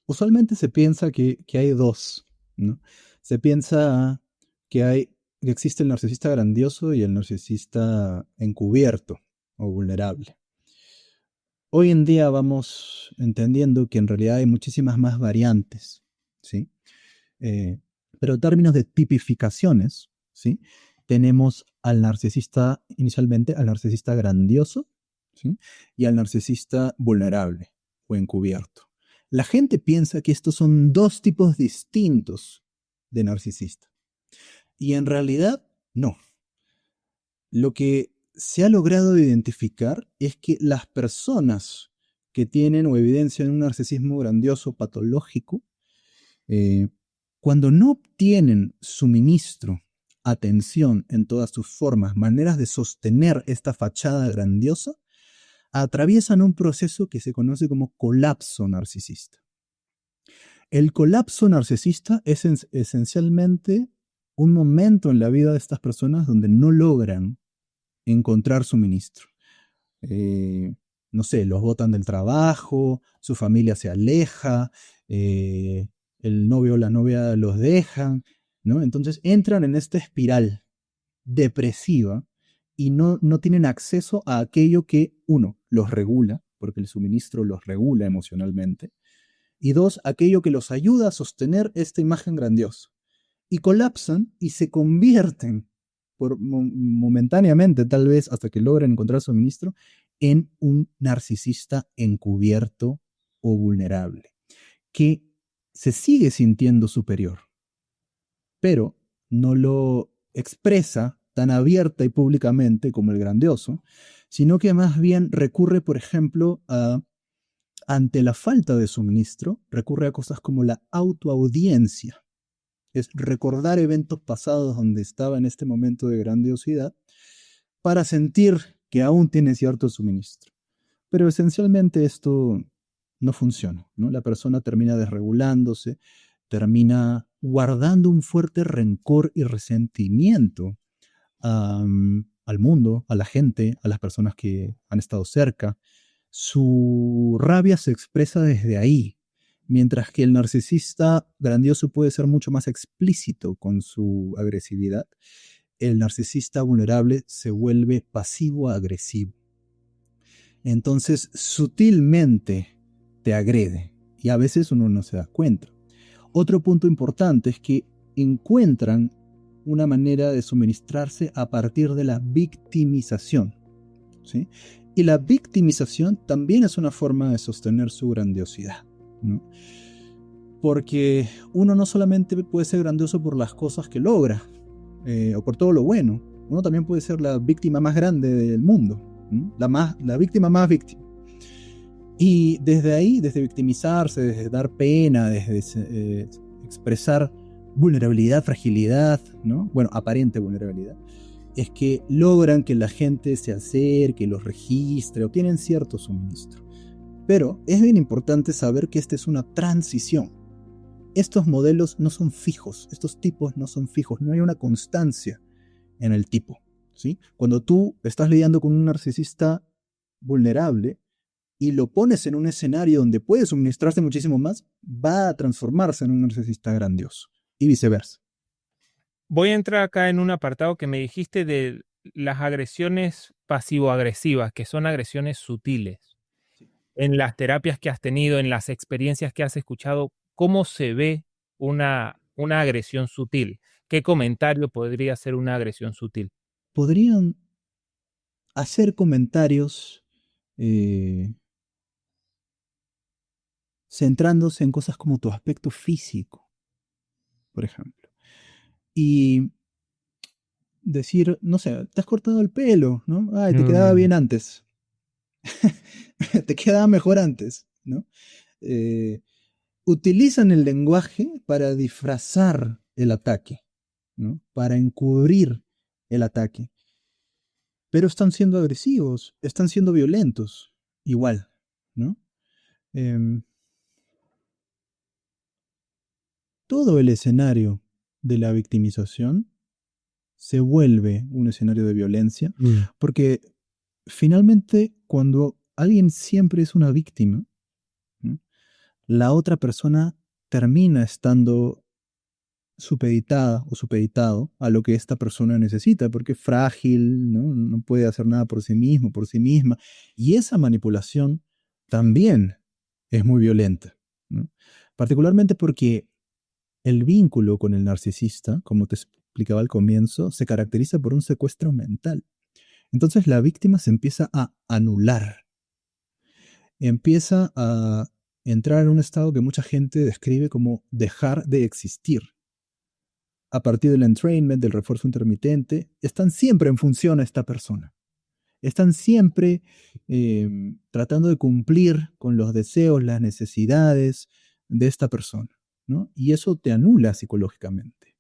Usualmente se piensa que hay dos, ¿no? Se piensa que existe el narcisista grandioso y el narcisista encubierto o vulnerable. Hoy en día vamos entendiendo que en realidad hay muchísimas más variantes, ¿sí? Eh, pero en términos de tipificaciones, ¿sí? Tenemos al narcisista, inicialmente, al narcisista grandioso, ¿sí? Y al narcisista vulnerable o encubierto. La gente piensa que estos son dos tipos distintos de narcisista. Y en realidad, no. Lo que se ha logrado identificar es que las personas que tienen o evidencian un narcisismo grandioso patológico, eh, cuando no obtienen suministro, atención en todas sus formas, maneras de sostener esta fachada grandiosa, atraviesan un proceso que se conoce como colapso narcisista. El colapso narcisista es esencialmente un momento en la vida de estas personas donde no logran encontrar suministro. Eh, no sé, los botan del trabajo, su familia se aleja, el novio o la novia los dejan, ¿no? Entonces entran en esta espiral depresiva y no tienen acceso a aquello que, uno, los regula, porque el suministro los regula emocionalmente, y dos, aquello que los ayuda a sostener esta imagen grandiosa. Y colapsan y se convierten, momentáneamente tal vez, hasta que logren encontrar suministro, en un narcisista encubierto o vulnerable, que se sigue sintiendo superior, pero no lo expresa tan abierta y públicamente como el grandioso, sino que más bien recurre, por ejemplo, ante la falta de suministro, recurre a cosas como la autoaudiencia. Es recordar eventos pasados donde estaba en este momento de grandiosidad para sentir que aún tiene cierto suministro. Pero esencialmente esto no funciona, ¿no? La persona termina desregulándose, termina guardando un fuerte rencor y resentimiento al mundo, a la gente, a las personas que han estado cerca. Su rabia se expresa desde ahí, Mientras que el narcisista grandioso puede ser mucho más explícito con su agresividad, el narcisista vulnerable se vuelve pasivo-agresivo. Entonces, sutilmente te agrede y a veces uno no se da cuenta. Otro punto importante es que encuentran una manera de suministrarse a partir de la victimización, ¿sí? Y la victimización también es una forma de sostener su grandiosidad, ¿no? Porque uno no solamente puede ser grandioso por las cosas que logra, o por todo lo bueno, uno también puede ser la víctima más grande del mundo, ¿no? La víctima más víctima. Y desde ahí, desde victimizarse, desde dar pena, desde expresar vulnerabilidad, fragilidad, ¿no? Bueno, aparente vulnerabilidad, es que logran que la gente se acerque, los registre, obtienen cierto suministro. Pero es bien importante saber que esta es una transición. Estos modelos no son fijos, estos tipos no son fijos, no hay una constancia en el tipo, ¿sí? Cuando tú estás lidiando con un narcisista vulnerable y lo pones en un escenario donde puede suministrarse muchísimo más, va a transformarse en un narcisista grandioso y viceversa. Voy a entrar acá en un apartado que me dijiste de las agresiones pasivo-agresivas, que son agresiones sutiles. En las terapias que has tenido, en las experiencias que has escuchado, ¿cómo se ve una agresión sutil? ¿Qué comentario podría ser una agresión sutil? Podrían hacer comentarios eh, centrándose en cosas como tu aspecto físico, por ejemplo. Y decir, no sé, te has cortado el pelo, ¿no? Ay, te quedaba Mm, bien antes. Te quedaba mejor antes, ¿no? Eh, Utilizan el lenguaje para disfrazar el ataque, ¿no? Para encubrir el ataque. Pero están siendo agresivos, están siendo violentos, igual, ¿no? Em, Todo el escenario de la victimización se vuelve un escenario de violencia, mm. porque finalmente cuando alguien siempre es una víctima, ¿no? La otra persona termina estando supeditada o supeditado a lo que esta persona necesita, porque es frágil, ¿no? No puede hacer nada por sí mismo, por sí misma. Y esa manipulación también es muy violenta, ¿no? Particularmente porque el vínculo con el narcisista, como te explicaba al comienzo, se caracteriza por un secuestro mental. Entonces la víctima se empieza a anular, empieza a entrar en un estado que mucha gente describe como dejar de existir. A partir del entrainment, del refuerzo intermitente, están siempre en función a esta persona. Están siempre tratando de cumplir con los deseos, las necesidades de esta persona, ¿no? Y eso te anula psicológicamente,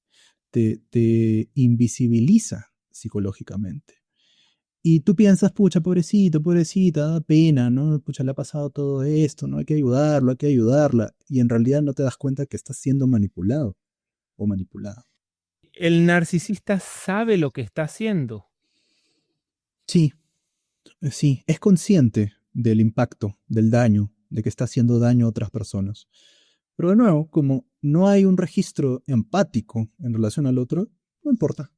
te invisibiliza psicológicamente. Y tú piensas, pucha, pobrecito, pobrecita, da pena, ¿no? Pucha, le ha pasado todo esto, ¿no? Hay que ayudarlo, hay que ayudarla. Y en realidad no te das cuenta que estás siendo manipulado o manipulada. El narcisista sabe lo que está haciendo. Sí, sí, es consciente del impacto, del daño, de que está haciendo daño a otras personas. Pero de nuevo, como no hay un registro empático en relación al otro, no importa,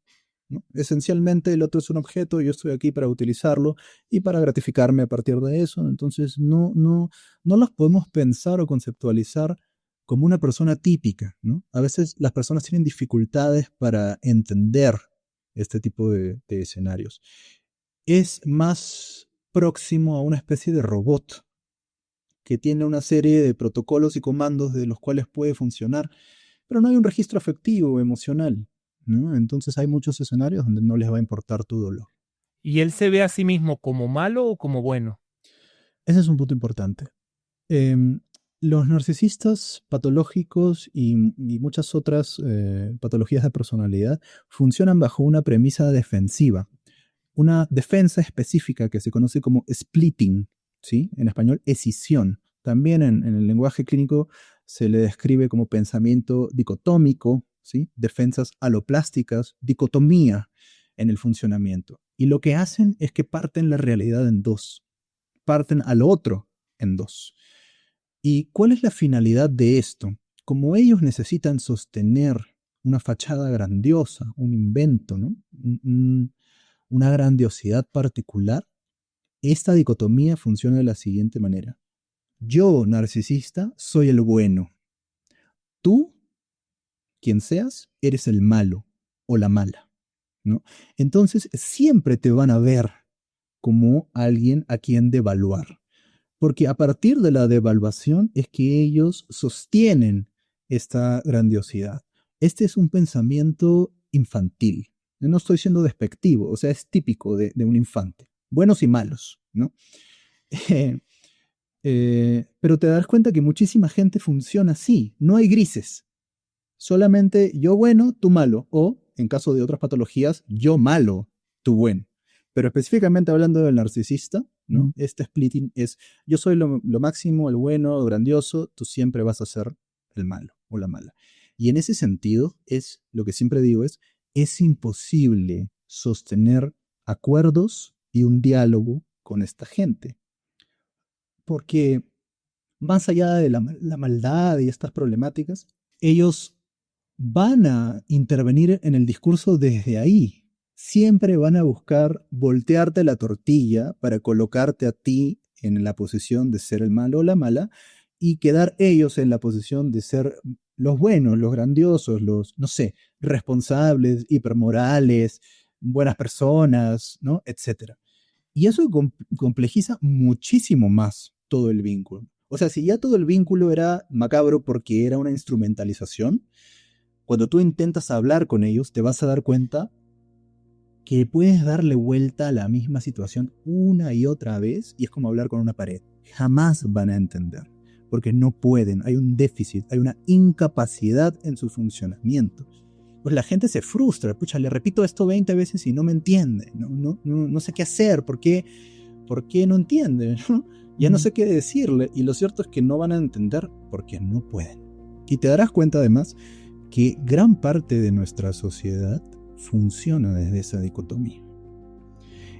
¿no? Esencialmente el otro es un objeto, yo estoy aquí para utilizarlo y para gratificarme a partir de eso. Entonces no las podemos pensar o conceptualizar como una persona típica, ¿no? A veces las personas tienen dificultades para entender este tipo de escenarios. Es más próximo a una especie de robot que tiene una serie de protocolos y comandos de los cuales puede funcionar, pero no hay un registro afectivo o emocional, ¿no? Entonces hay muchos escenarios donde no les va a importar tu dolor. ¿Y él se ve a sí mismo como malo o como bueno? Ese es un punto importante. Em, los narcisistas patológicos y muchas otras patologías de personalidad funcionan bajo una premisa defensiva, una defensa específica que se conoce como splitting, ¿sí? En español, escisión. También en el lenguaje clínico se le describe como pensamiento dicotómico, ¿sí? Defensas aloplásticas, dicotomía en el funcionamiento. Y lo que hacen es que parten la realidad en dos, parten al otro en dos. ¿Y cuál es la finalidad de esto? Como ellos necesitan sostener una fachada grandiosa, un invento, ¿no? Una grandiosidad particular, esta dicotomía funciona de la siguiente manera. Yo, narcisista, soy el bueno. Tú, quien seas, eres el malo o la mala, ¿no? Entonces, siempre te van a ver como alguien a quien devaluar. Porque a partir de la devaluación es que ellos sostienen esta grandiosidad. Este es un pensamiento infantil. No estoy siendo despectivo, o sea, es típico de un infante. Buenos y malos, ¿no? Pero te das cuenta que muchísima gente funciona así. No hay grises. Solamente yo bueno, tú malo. O, en caso de otras patologías, yo malo, tú bueno. Pero específicamente hablando del narcisista, ¿no? Este splitting es yo soy lo máximo, el bueno, lo grandioso, tú siempre vas a ser el malo o la mala. Y en ese sentido, es lo que siempre digo es imposible sostener acuerdos y un diálogo con esta gente. Porque más allá de la maldad y estas problemáticas, ellos van a intervenir en el discurso desde ahí. Siempre van a buscar voltearte la tortilla para colocarte a ti en la posición de ser el malo o la mala y quedar ellos en la posición de ser los buenos, los grandiosos, los, no sé, responsables, hipermorales, buenas personas, ¿no? Etcétera. Y eso complejiza muchísimo más todo el vínculo. O sea, si ya todo el vínculo era macabro porque era una instrumentalización, cuando tú intentas hablar con ellos, te vas a dar cuenta que puedes darle vuelta a la misma situación una y otra vez y es como hablar con una pared. Jamás van a entender, porque no pueden, hay un déficit, hay una incapacidad en su funcionamiento. Pues la gente se frustra, pucha, le repito esto 20 veces y no me entiende, no sé qué hacer, ¿por qué no entiende? Ya no sé qué decirle, y lo cierto es que no van a entender porque no pueden. Y te darás cuenta además que gran parte de nuestra sociedad funciona desde esa dicotomía.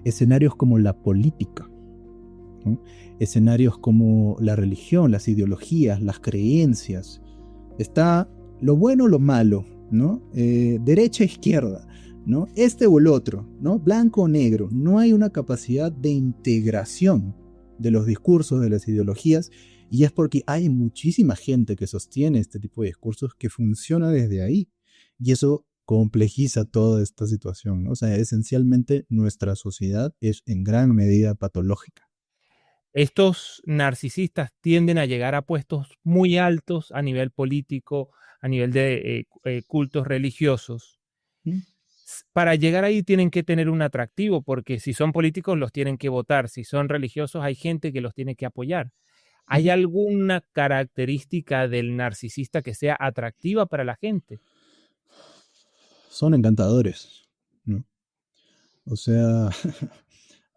Escenarios como la política, ¿no? Escenarios como la religión, las ideologías, las creencias. Está lo bueno o lo malo, ¿no? Derecha, izquierda, ¿no? Este o el otro, ¿no? Blanco o negro. No hay una capacidad de integración de los discursos, de las ideologías, y es porque hay muchísima gente que sostiene este tipo de discursos que funciona desde ahí. Y eso complejiza toda esta situación, ¿no? O sea, esencialmente nuestra sociedad es en gran medida patológica. Estos narcisistas tienden a llegar a puestos muy altos a nivel político, a nivel de cultos religiosos. ¿Mm? Para llegar ahí tienen que tener un atractivo, porque si son políticos los tienen que votar, si son religiosos hay gente que los tiene que apoyar. ¿Hay Ujú. alguna característica del narcisista que sea atractiva para la gente? Son encantadores, ¿no? O sea,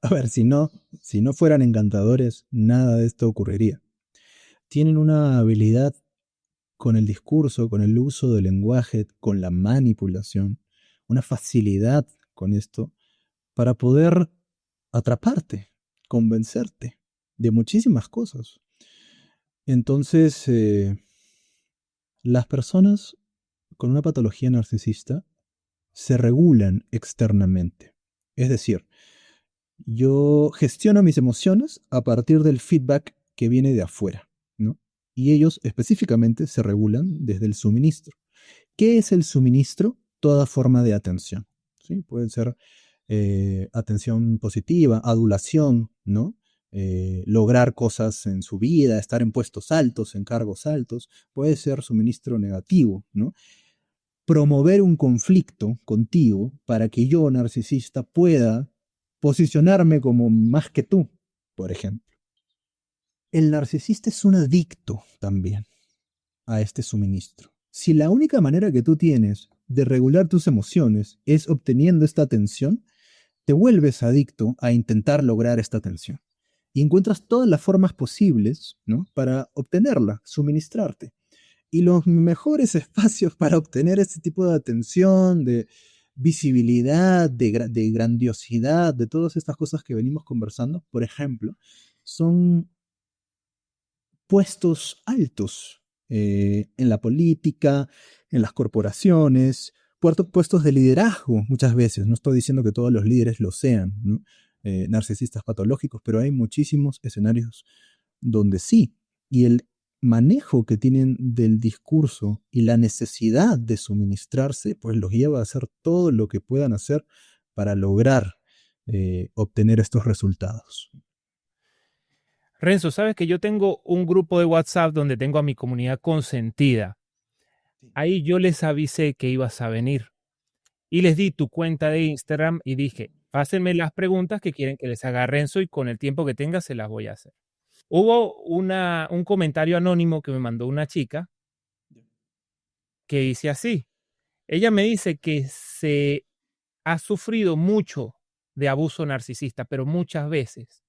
a ver, si no fueran encantadores, nada de esto ocurriría. Tienen una habilidad con el discurso, con el uso del lenguaje, con la manipulación, una facilidad con esto para poder atraparte, convencerte de muchísimas cosas. Entonces, las personas con una patología narcisista se regulan externamente. Es decir, yo gestiono mis emociones a partir del feedback que viene de afuera, ¿no? Y ellos específicamente se regulan desde el suministro. ¿Qué es el suministro? Toda forma de atención, ¿sí? Puede ser atención positiva, adulación, ¿no? Lograr cosas en su vida, estar en puestos altos, en cargos altos. Puede ser suministro negativo, ¿no? Promover un conflicto contigo para que yo, narcisista, pueda posicionarme como más que tú, por ejemplo. El narcisista es un adicto también a este suministro. Si la única manera que tú tienes de regular tus emociones es obteniendo esta atención, te vuelves adicto a intentar lograr esta atención. Y encuentras todas las formas posibles, ¿no? Para obtenerla, suministrarte. Y los mejores espacios para obtener este tipo de atención, de visibilidad, de grandiosidad, de todas estas cosas que venimos conversando, por ejemplo, son puestos altos en la política, en las corporaciones, puestos de liderazgo muchas veces. No estoy diciendo que todos los líderes lo sean, ¿no? Narcisistas patológicos, pero hay muchísimos escenarios donde sí. Y el manejo que tienen del discurso y la necesidad de suministrarse, pues los lleva a hacer todo lo que puedan hacer para lograr obtener estos resultados. Renzo, sabes que yo tengo un grupo de WhatsApp donde tengo a mi comunidad consentida. Ahí yo les avisé que ibas a venir y les di tu cuenta de Instagram y dije, pásenme las preguntas que quieren que les haga Renzo y con el tiempo que tenga se las voy a hacer. Hubo un comentario anónimo que me mandó una chica que dice así. Ella me dice que se ha sufrido mucho de abuso narcisista, pero muchas veces.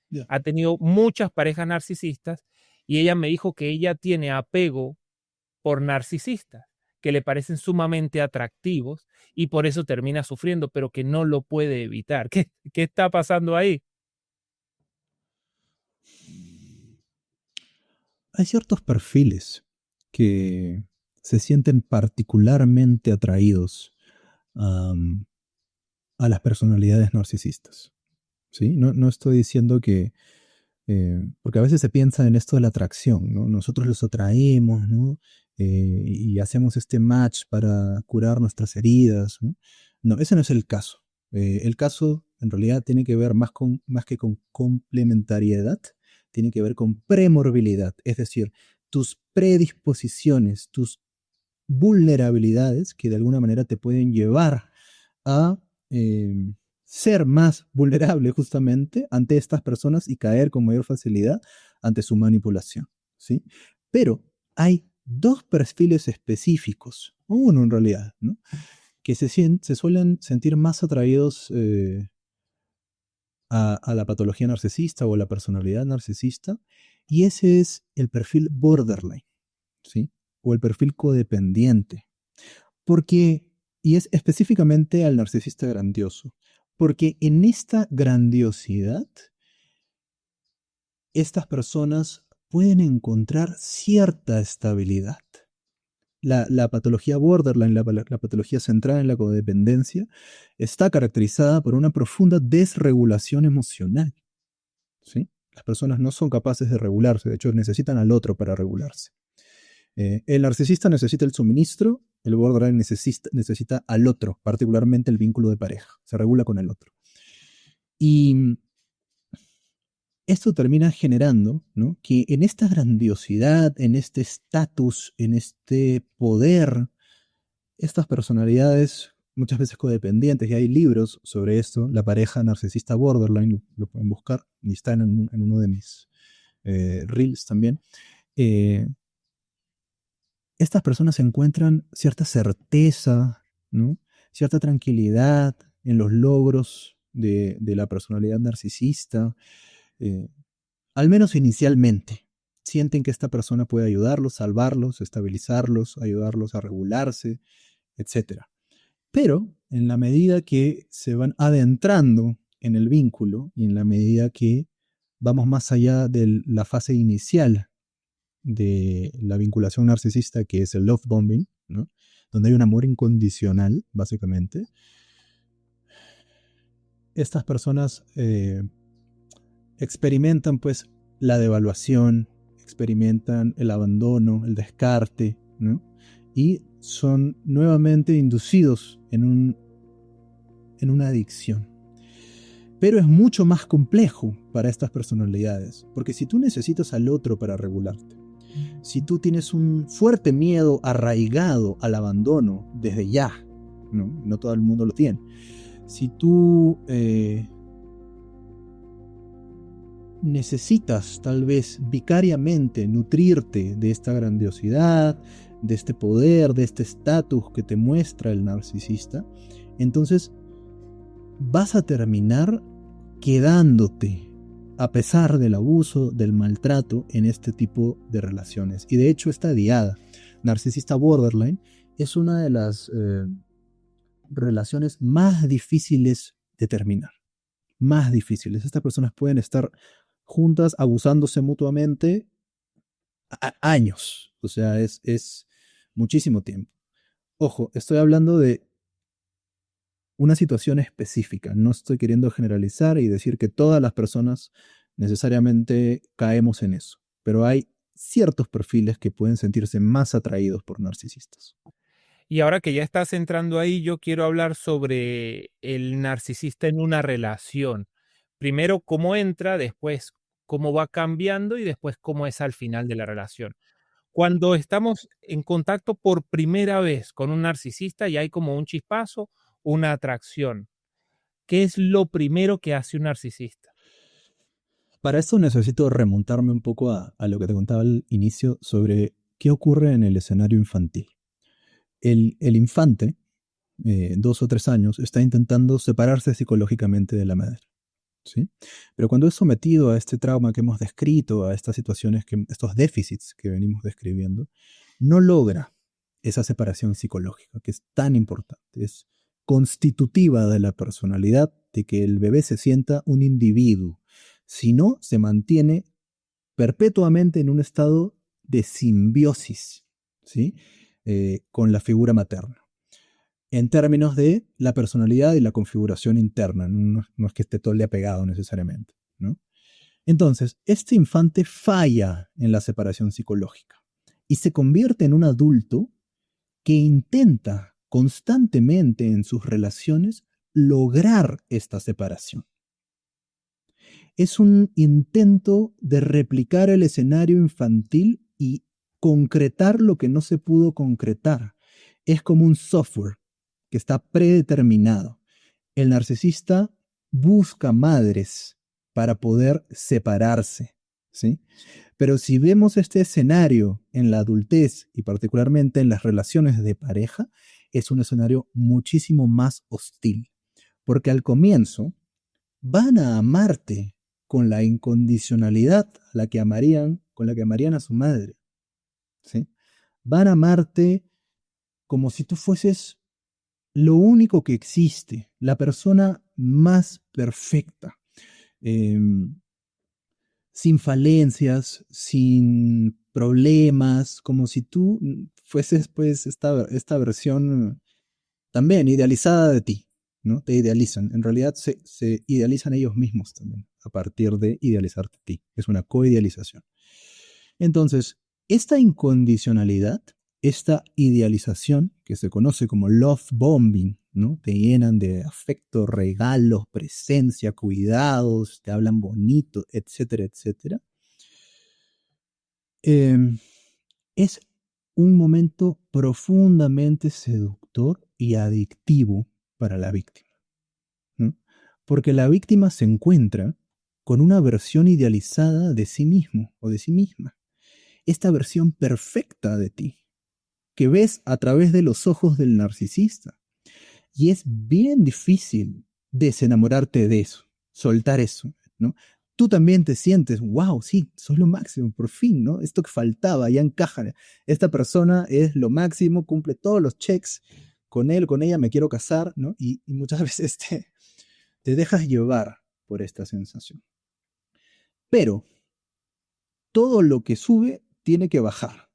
Yeah. Ha tenido muchas parejas narcisistas y ella me dijo que ella tiene apego por narcisistas, que le parecen sumamente atractivos y por eso termina sufriendo, pero que no lo puede evitar. ¿Qué está pasando ahí? Hay ciertos perfiles que se sienten particularmente atraídos a las personalidades narcisistas. ¿Sí? No estoy diciendo que... porque a veces se piensa en esto de la atracción, ¿no? Nosotros los atraemos, ¿no? Y hacemos este match para curar nuestras heridas, ¿no? No, ese no es el caso. El caso, en realidad, tiene que ver más que con complementariedad, tiene que ver con premorbilidad, es decir, tus predisposiciones, tus vulnerabilidades que de alguna manera te pueden llevar a ser más vulnerable justamente ante estas personas y caer con mayor facilidad ante su manipulación, ¿sí? Pero hay dos perfiles específicos, uno en realidad, ¿no? Que se suelen sentir más atraídos a la patología narcisista o a la personalidad narcisista, y ese es el perfil borderline, ¿sí? O el perfil codependiente. Y es específicamente al narcisista grandioso, porque en esta grandiosidad, estas personas pueden encontrar cierta estabilidad. La patología borderline, la patología centrada en la codependencia, está caracterizada por una profunda desregulación emocional, ¿sí? Las personas no son capaces de regularse, de hecho necesitan al otro para regularse. El narcisista necesita el suministro, el borderline necesita al otro, particularmente el vínculo de pareja, se regula con el otro. Y esto termina generando, ¿no?, que en esta grandiosidad, en este estatus, en este poder, estas personalidades, muchas veces codependientes, y hay libros sobre esto, la pareja narcisista borderline, lo pueden buscar, y está en uno de mis reels también. Estas personas encuentran cierta certeza, ¿no?, cierta tranquilidad en los logros de la personalidad narcisista, al menos inicialmente. Sienten que esta persona puede ayudarlos, salvarlos, estabilizarlos, ayudarlos a regularse, etc. Pero en la medida que se van adentrando en el vínculo y en la medida que vamos más allá de la fase inicial de la vinculación narcisista, que es el love bombing, ¿no?, donde hay un amor incondicional, básicamente, estas personas experimentan pues la devaluación, experimentan el abandono, el descarte, ¿no?, y son nuevamente inducidos en una adicción. Pero es mucho más complejo para estas personalidades, porque si tú necesitas al otro para regularte, si tú tienes un fuerte miedo arraigado al abandono desde ya, no todo el mundo lo tiene, si tú necesitas tal vez vicariamente nutrirte de esta grandiosidad, de este poder, de este estatus que te muestra el narcisista, entonces vas a terminar quedándote a pesar del abuso, del maltrato en este tipo de relaciones. Y de hecho esta diada narcisista borderline es una de las relaciones más difíciles de terminar. Más difíciles. Estas personas pueden estar juntas abusándose mutuamente años. O sea, es muchísimo tiempo. Ojo, estoy hablando de una situación específica. No estoy queriendo generalizar y decir que todas las personas necesariamente caemos en eso. Pero hay ciertos perfiles que pueden sentirse más atraídos por narcisistas. Y ahora que ya estás entrando ahí, yo quiero hablar sobre el narcisista en una relación. Primero, cómo entra, después, cómo va cambiando y después, cómo es al final de la relación. Cuando estamos en contacto por primera vez con un narcisista y hay como un chispazo, una atracción. ¿Qué es lo primero que hace un narcisista? Para esto necesito remontarme un poco a lo que te contaba al inicio sobre qué ocurre en el escenario infantil. El infante, 2 o 3 años, está intentando separarse psicológicamente de la madre. ¿Sí? Pero cuando es sometido a este trauma que hemos descrito, a estas situaciones, estos déficits que venimos describiendo, no logra esa separación psicológica, que es tan importante, es constitutiva de la personalidad, de que el bebé se sienta un individuo. Si no, se mantiene perpetuamente en un estado de simbiosis, ¿sí? Con la figura materna en términos de la personalidad y la configuración interna, no es que esté todo el día pegado necesariamente, ¿no? Entonces, este infante falla en la separación psicológica y se convierte en un adulto que intenta constantemente en sus relaciones lograr esta separación. Es un intento de replicar el escenario infantil y concretar lo que no se pudo concretar. Es como un software que está predeterminado. El narcisista busca madres para poder separarse, ¿sí? Pero si vemos este escenario en la adultez y particularmente en las relaciones de pareja, es un escenario muchísimo más hostil, porque al comienzo van a amarte con la incondicionalidad con la que amarían a su madre, ¿sí? Van a amarte como si tú fueses lo único que existe, la persona más perfecta, eh, sin falencias, sin problemas, como si tú fueses pues esta versión también idealizada de ti, ¿no? Te idealizan. En realidad se idealizan ellos mismos también a partir de idealizarte a ti. Es una coidealización. Entonces, esta incondicionalidad, esta idealización que se conoce como love bombing, ¿no? Te llenan de afecto, regalos, presencia, cuidados, te hablan bonito, etcétera, etcétera. Eh, es un momento profundamente seductor y adictivo para la víctima, ¿no? Porque la víctima se encuentra con una versión idealizada de sí mismo o de sí misma, esta versión perfecta de ti, que ves a través de los ojos del narcisista. Y es bien difícil desenamorarte de eso, soltar eso, ¿no? Tú también te sientes, wow, sí, soy lo máximo, por fin, ¿no? Esto que faltaba, ya encaja. Esta persona es lo máximo, cumple todos los checks, con él, con ella me quiero casar, ¿no? Y muchas veces te dejas llevar por esta sensación. Pero todo lo que sube tiene que bajar.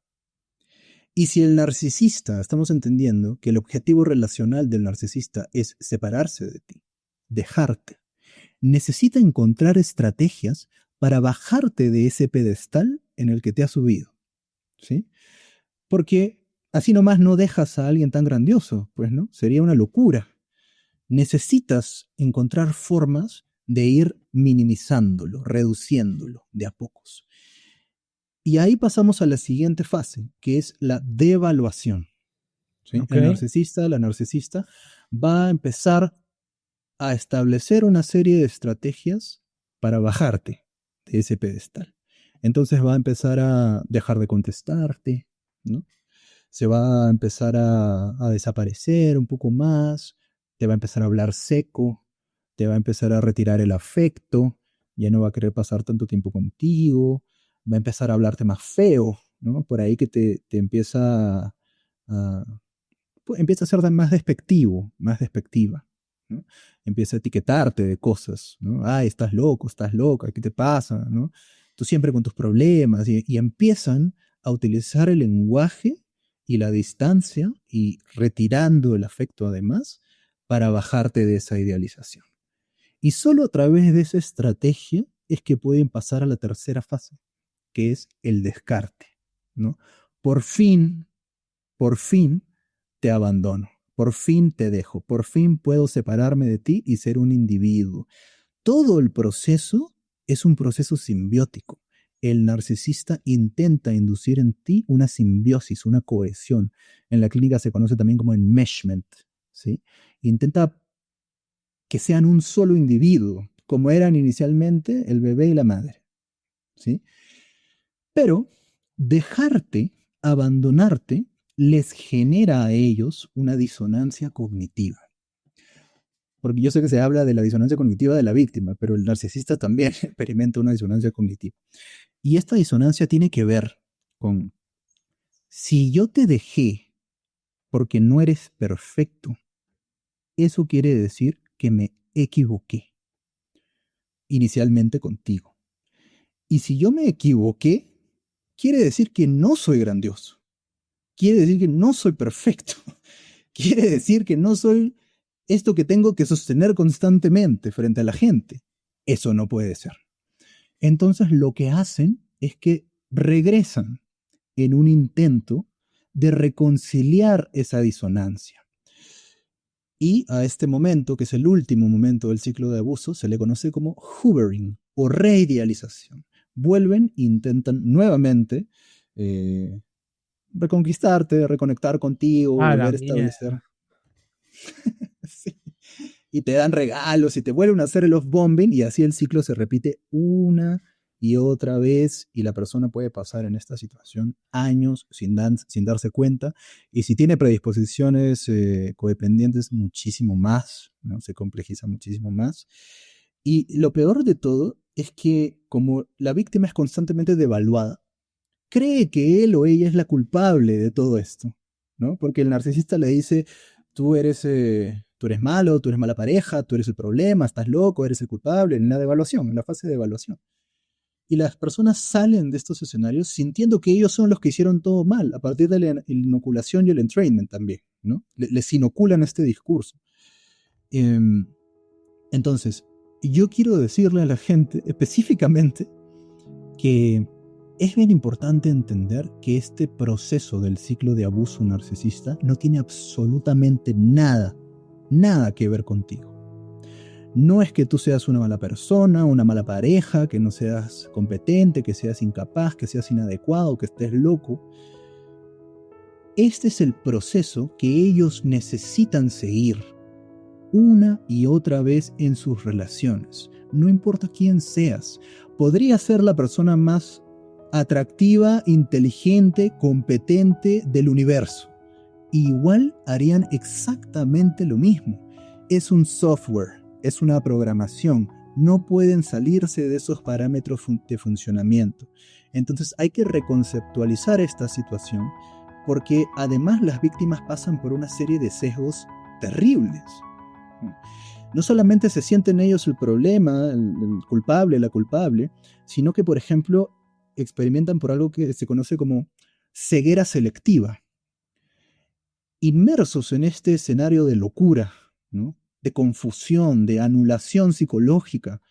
Y si el narcisista, estamos entendiendo que el objetivo relacional del narcisista es separarse de ti, dejarte, necesita encontrar estrategias para bajarte de ese pedestal en el que te has subido, ¿sí? Porque así nomás no dejas a alguien tan grandioso, pues, ¿no? Sería una locura. Necesitas encontrar formas de ir minimizándolo, reduciéndolo de a pocos. Y ahí pasamos a la siguiente fase, que es la devaluación, ¿sí? Ok. La narcisista va a empezar a establecer una serie de estrategias para bajarte de ese pedestal. Entonces va a empezar a dejar de contestarte, ¿no? Se va a empezar a desaparecer un poco más, te va a empezar a hablar seco, te va a empezar a retirar el afecto, ya no va a querer pasar tanto tiempo contigo, va a empezar a hablarte más feo, ¿no? Por ahí que te empieza a ser más despectivo, más despectiva, ¿no? Empieza a etiquetarte de cosas, ¿no? Ay, estás loco, estás loca, ¿qué te pasa? ¿No? tú siempre con tus problemas, y empiezan a utilizar el lenguaje y la distancia y retirando el afecto además para bajarte de esa idealización. Y solo a través de esa estrategia es que pueden pasar a la tercera fase, que es el descarte, ¿no? Por fin, por fin te abandono, por fin te dejo, por fin puedo separarme de ti y ser un individuo. Todo el proceso es un proceso simbiótico. El narcisista intenta inducir en ti una simbiosis, una cohesión. En la clínica se conoce también como enmeshment, ¿sí? Intenta que sean un solo individuo, como eran inicialmente el bebé y la madre, ¿sí? Pero dejarte, abandonarte, les genera a ellos una disonancia cognitiva. Porque yo sé que se habla de la disonancia cognitiva de la víctima, pero el narcisista también experimenta una disonancia cognitiva. Y esta disonancia tiene que ver con, si yo te dejé porque no eres perfecto, eso quiere decir que me equivoqué inicialmente contigo. Y si yo me equivoqué, quiere decir que no soy grandioso. Quiere decir que no soy perfecto. Quiere decir que no soy esto que tengo que sostener constantemente frente a la gente. Eso no puede ser. Entonces lo que hacen es que regresan en un intento de reconciliar esa disonancia. Y a este momento, que es el último momento del ciclo de abuso, se le conoce como hoovering o reidealización. Vuelven e intentan nuevamente reconquistarte, reconectar contigo, A la volver a establecer. mierda. Sí. Y te dan regalos y te vuelven a hacer el off-bombing y así el ciclo se repite una y otra vez y la persona puede pasar en esta situación años sin darse cuenta y si tiene predisposiciones codependientes muchísimo más, ¿no? Se complejiza muchísimo más. Y lo peor de todo es que como la víctima es constantemente devaluada, cree que él o ella es la culpable de todo esto, ¿no? Porque el narcisista le dice, tú eres malo, tú eres mala pareja, tú eres el problema, estás loco, eres el culpable, en la devaluación, en la fase de evaluación. Y las personas salen de estos escenarios sintiendo que ellos son los que hicieron todo mal, a partir de la inoculación y el entrainment también, ¿no? Les inoculan este discurso. Entonces, yo quiero decirle a la gente específicamente que es bien importante entender que este proceso del ciclo de abuso narcisista no tiene absolutamente nada que ver contigo. No es que tú seas una mala persona, una mala pareja, que no seas competente, que seas incapaz, que seas inadecuado, que estés loco. Este es el proceso que ellos necesitan seguir una y otra vez en sus relaciones. No importa quién seas, podría ser la persona más atractiva, inteligente, competente del universo. Igual harían exactamente lo mismo. Es un software, es una programación. No pueden salirse de esos parámetros de funcionamiento. Entonces hay que reconceptualizar esta situación porque además las víctimas pasan por una serie de sesgos terribles. No solamente se sienten ellos el problema, el culpable, la culpable, sino que, por ejemplo, experimentan por algo que se conoce como ceguera selectiva. Inmersos en este escenario de locura, ¿no? De confusión, de anulación psicológica,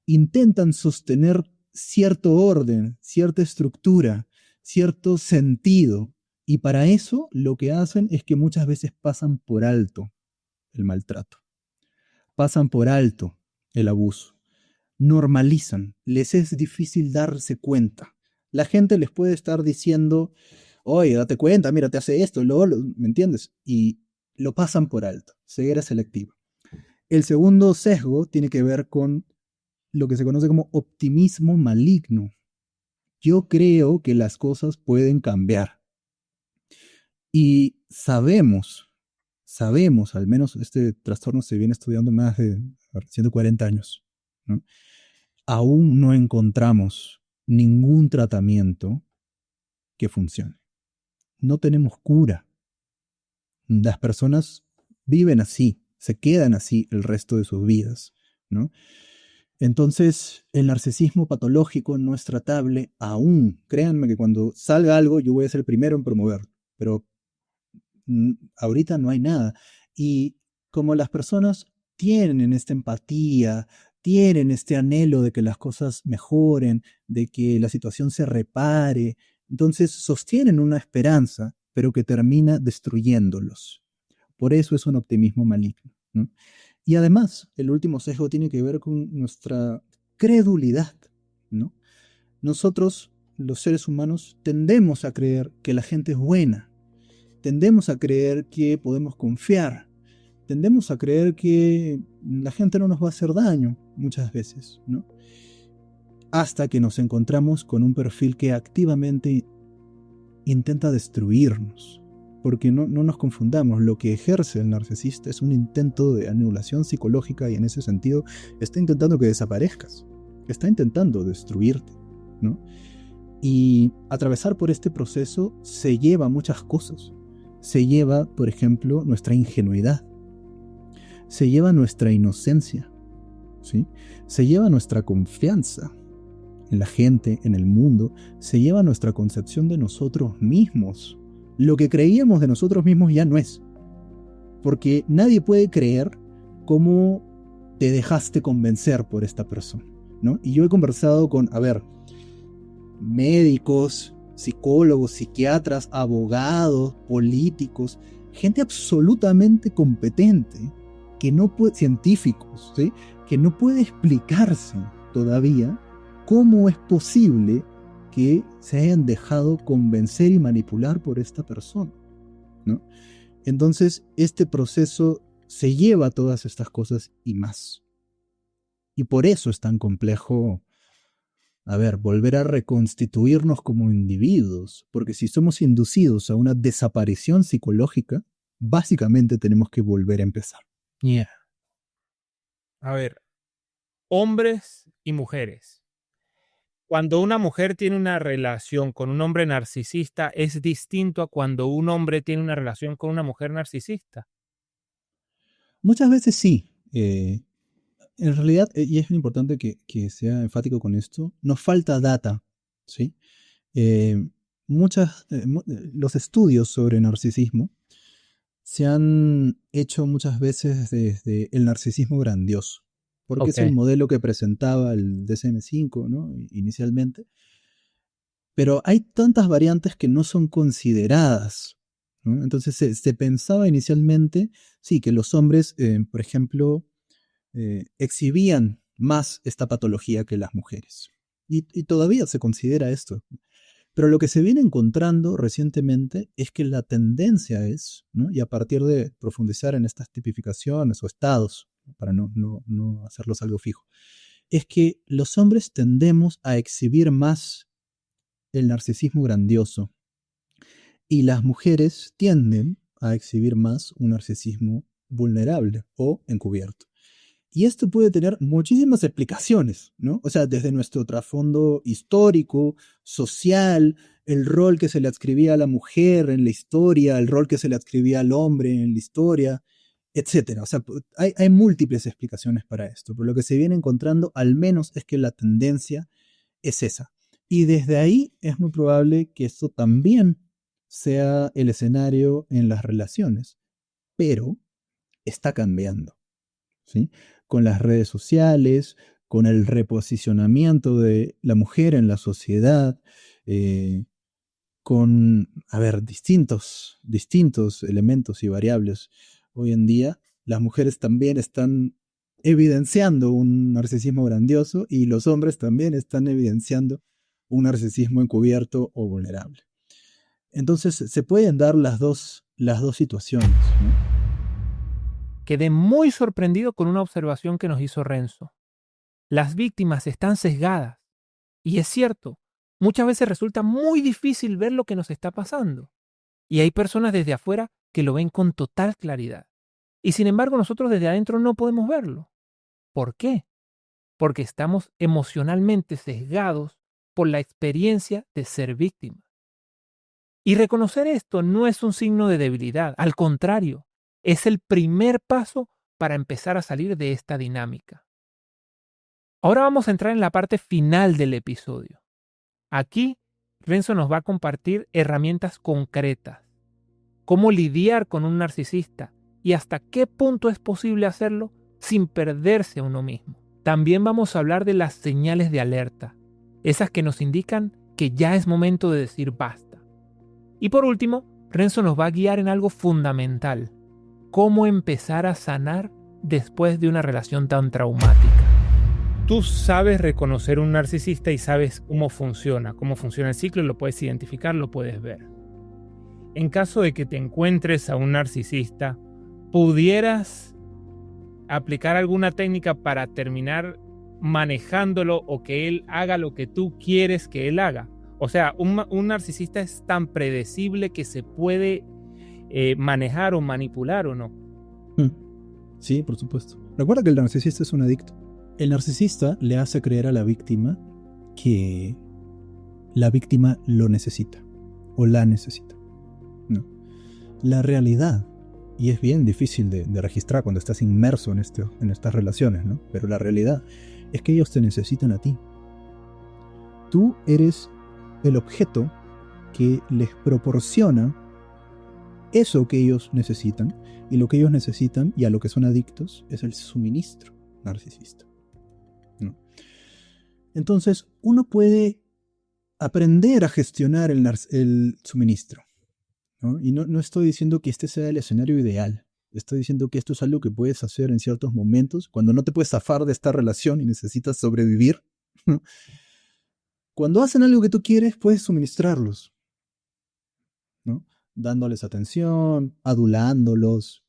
intentan sostener cierto orden, cierta estructura, cierto sentido, y para eso lo que hacen es que muchas veces pasan por alto el maltrato, pasan por alto el abuso, normalizan, les es difícil darse cuenta. La gente les puede estar diciendo, oye, date cuenta, mira, te hace esto, ¿me entiendes? Y lo pasan por alto, ceguera selectiva. El segundo sesgo tiene que ver con lo que se conoce como optimismo maligno. Yo creo que las cosas pueden cambiar. Y sabemos, al menos este trastorno se viene estudiando más de 140 años, ¿no? Aún no encontramos ningún tratamiento que funcione. No tenemos cura. Las personas viven así, se quedan así el resto de sus vidas, ¿no? Entonces, el narcisismo patológico no es tratable aún. Créanme que cuando salga algo, yo voy a ser el primero en promoverlo. Pero ahorita no hay nada. Y como las personas tienen esta empatía, tienen este anhelo de que las cosas mejoren, de que la situación se repare, entonces sostienen una esperanza, pero que termina destruyéndolos. Por eso es un optimismo maligno, ¿no? Y además, el último sesgo tiene que ver con nuestra credulidad, ¿no? Nosotros, los seres humanos, tendemos a creer que la gente es buena, tendemos a creer que podemos confiar, tendemos a creer que la gente no nos va a hacer daño muchas veces, ¿no? Hasta que nos encontramos con un perfil que activamente intenta destruirnos. Porque no nos confundamos, lo que ejerce el narcisista es un intento de anulación psicológica y en ese sentido está intentando que desaparezcas, está intentando destruirte, ¿no? Y atravesar por este proceso se lleva muchas cosas. Se lleva, por ejemplo, nuestra ingenuidad, se lleva nuestra inocencia, ¿sí? Se lleva nuestra confianza en la gente, en el mundo, se lleva nuestra concepción de nosotros mismos. Lo que creíamos de nosotros mismos ya no es. Porque nadie puede creer cómo te dejaste convencer por esta persona, ¿no? Y yo he conversado con, médicos, psicólogos, psiquiatras, abogados, políticos, gente absolutamente competente, que no puede, científicos, ¿sí? Que no puede explicarse todavía cómo es posible que se hayan dejado convencer y manipular por esta persona, ¿no? Entonces, este proceso se lleva todas estas cosas y más. Y por eso es tan complejo, volver a reconstituirnos como individuos, porque si somos inducidos a una desaparición psicológica, básicamente tenemos que volver a empezar. Yeah. A ver, hombres y mujeres. Cuando una mujer tiene una relación con un hombre narcisista, ¿es distinto a cuando un hombre tiene una relación con una mujer narcisista? Muchas veces sí. En realidad, y es importante que sea enfático con esto, nos falta data, ¿sí? Los estudios sobre narcisismo se han hecho muchas veces desde el narcisismo grandioso, porque es el modelo que presentaba el DSM-5, ¿no? Inicialmente. Pero hay tantas variantes que no son consideradas, ¿no? Entonces se pensaba inicialmente, sí, que los hombres, por ejemplo, exhibían más esta patología que las mujeres. Y todavía se considera esto. Pero lo que se viene encontrando recientemente es que la tendencia es, ¿no? Y a partir de profundizar en estas tipificaciones o estados, para no hacerlos algo fijo, es que los hombres tendemos a exhibir más el narcisismo grandioso y las mujeres tienden a exhibir más un narcisismo vulnerable o encubierto. Y esto puede tener muchísimas explicaciones, ¿no? O sea, desde nuestro trasfondo histórico, social, el rol que se le adscribía a la mujer en la historia, el rol que se le adscribía al hombre en la historia, etc. O sea, hay múltiples explicaciones para esto, pero lo que se viene encontrando al menos es que la tendencia es esa. Y desde ahí es muy probable que esto también sea el escenario en las relaciones, pero está cambiando, ¿sí? Con las redes sociales, con el reposicionamiento de la mujer en la sociedad, con, distintos elementos y variables. Hoy en día, las mujeres también están evidenciando un narcisismo grandioso y los hombres también están evidenciando un narcisismo encubierto o vulnerable. Entonces, se pueden dar las dos situaciones, ¿no? Quedé muy sorprendido con una observación que nos hizo Renzo. Las víctimas están sesgadas. Y es cierto, muchas veces resulta muy difícil ver lo que nos está pasando. Y hay personas desde afuera que lo ven con total claridad. Y sin embargo, nosotros desde adentro no podemos verlo. ¿Por qué? Porque estamos emocionalmente sesgados por la experiencia de ser víctima. Y reconocer esto no es un signo de debilidad, al contrario, es el primer paso para empezar a salir de esta dinámica. Ahora vamos a entrar en la parte final del episodio. Aquí, Renzo nos va a compartir herramientas concretas, cómo lidiar con un narcisista y hasta qué punto es posible hacerlo sin perderse a uno mismo. También vamos a hablar de las señales de alerta, esas que nos indican que ya es momento de decir basta. Y por último, Renzo nos va a guiar en algo fundamental, cómo empezar a sanar después de una relación tan traumática. Tú sabes reconocer un narcisista y sabes cómo funciona el ciclo, lo puedes identificar, lo puedes ver. En caso de que te encuentres a un narcisista, ¿pudieras aplicar alguna técnica para terminar manejándolo o que él haga lo que tú quieres que él haga? O sea, un narcisista es tan predecible que se puede manejar o manipular, ¿o no? Sí, por supuesto. Recuerda que el narcisista es un adicto. El narcisista le hace creer a la víctima que la víctima lo necesita o la necesita. No. La realidad, y es bien difícil de registrar cuando estás inmerso en estas relaciones, ¿no? Pero la realidad es que ellos te necesitan a ti. Tú eres el objeto que les proporciona eso que ellos necesitan, y lo que ellos necesitan y a lo que son adictos es el suministro narcisista, ¿no? Entonces, uno puede aprender a gestionar el suministro, ¿no? Y no estoy diciendo que este sea el escenario ideal. Estoy diciendo que esto es algo que puedes hacer en ciertos momentos, cuando no te puedes zafar de esta relación y necesitas sobrevivir, ¿no? Cuando hacen algo que tú quieres, puedes suministrarlos, ¿no? Dándoles atención, adulándolos,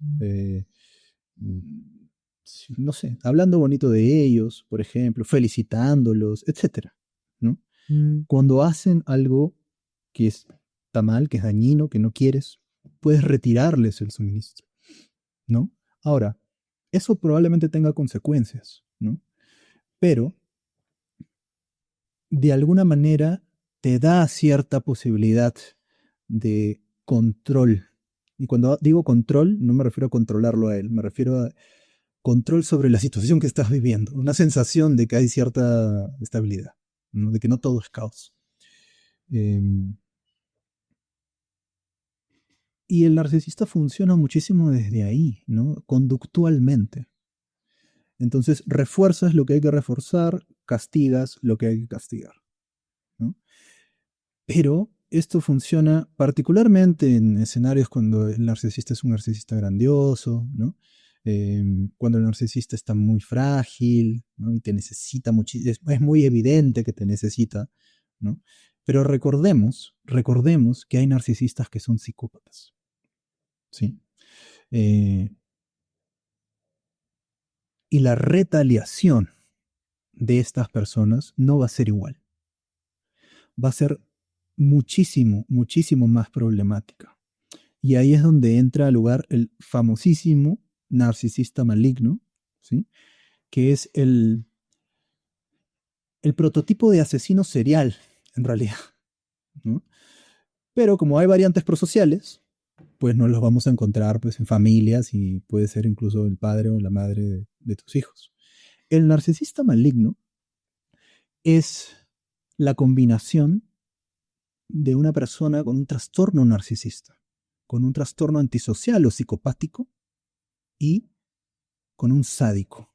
no sé, hablando bonito de ellos, por ejemplo, felicitándolos, etcétera, ¿no? Cuando hacen algo que está mal, que es dañino, que no quieres, puedes retirarles el suministro, ¿no? Ahora, eso probablemente tenga consecuencias, ¿no? Pero, de alguna manera, te da cierta posibilidad de control. Y cuando digo control, no me refiero a controlarlo a él, me refiero a control sobre la situación que estás viviendo, una sensación de que hay cierta estabilidad, ¿no? De que no todo es caos. Y el narcisista funciona muchísimo desde ahí, ¿no? Conductualmente. Entonces refuerzas lo que hay que reforzar, castigas lo que hay que castigar, ¿no? Pero esto funciona particularmente en escenarios cuando el narcisista es un narcisista grandioso, ¿no? Cuando el narcisista está muy frágil, ¿no? Y te necesita muchísimo, es muy evidente que te necesita, ¿no? Pero recordemos que hay narcisistas que son psicópatas, ¿sí? Y la retaliación de estas personas no va a ser igual. Va a ser muchísimo, muchísimo más problemática. Y ahí es donde entra a lugar el famosísimo narcisista maligno, ¿sí? Que es el prototipo de asesino serial, en realidad, ¿no? Pero como hay variantes prosociales, pues no los vamos a encontrar, pues, en familias, y puede ser incluso el padre o la madre de tus hijos. El narcisista maligno es la combinación de una persona con un trastorno narcisista, con un trastorno antisocial o psicopático y con un sádico,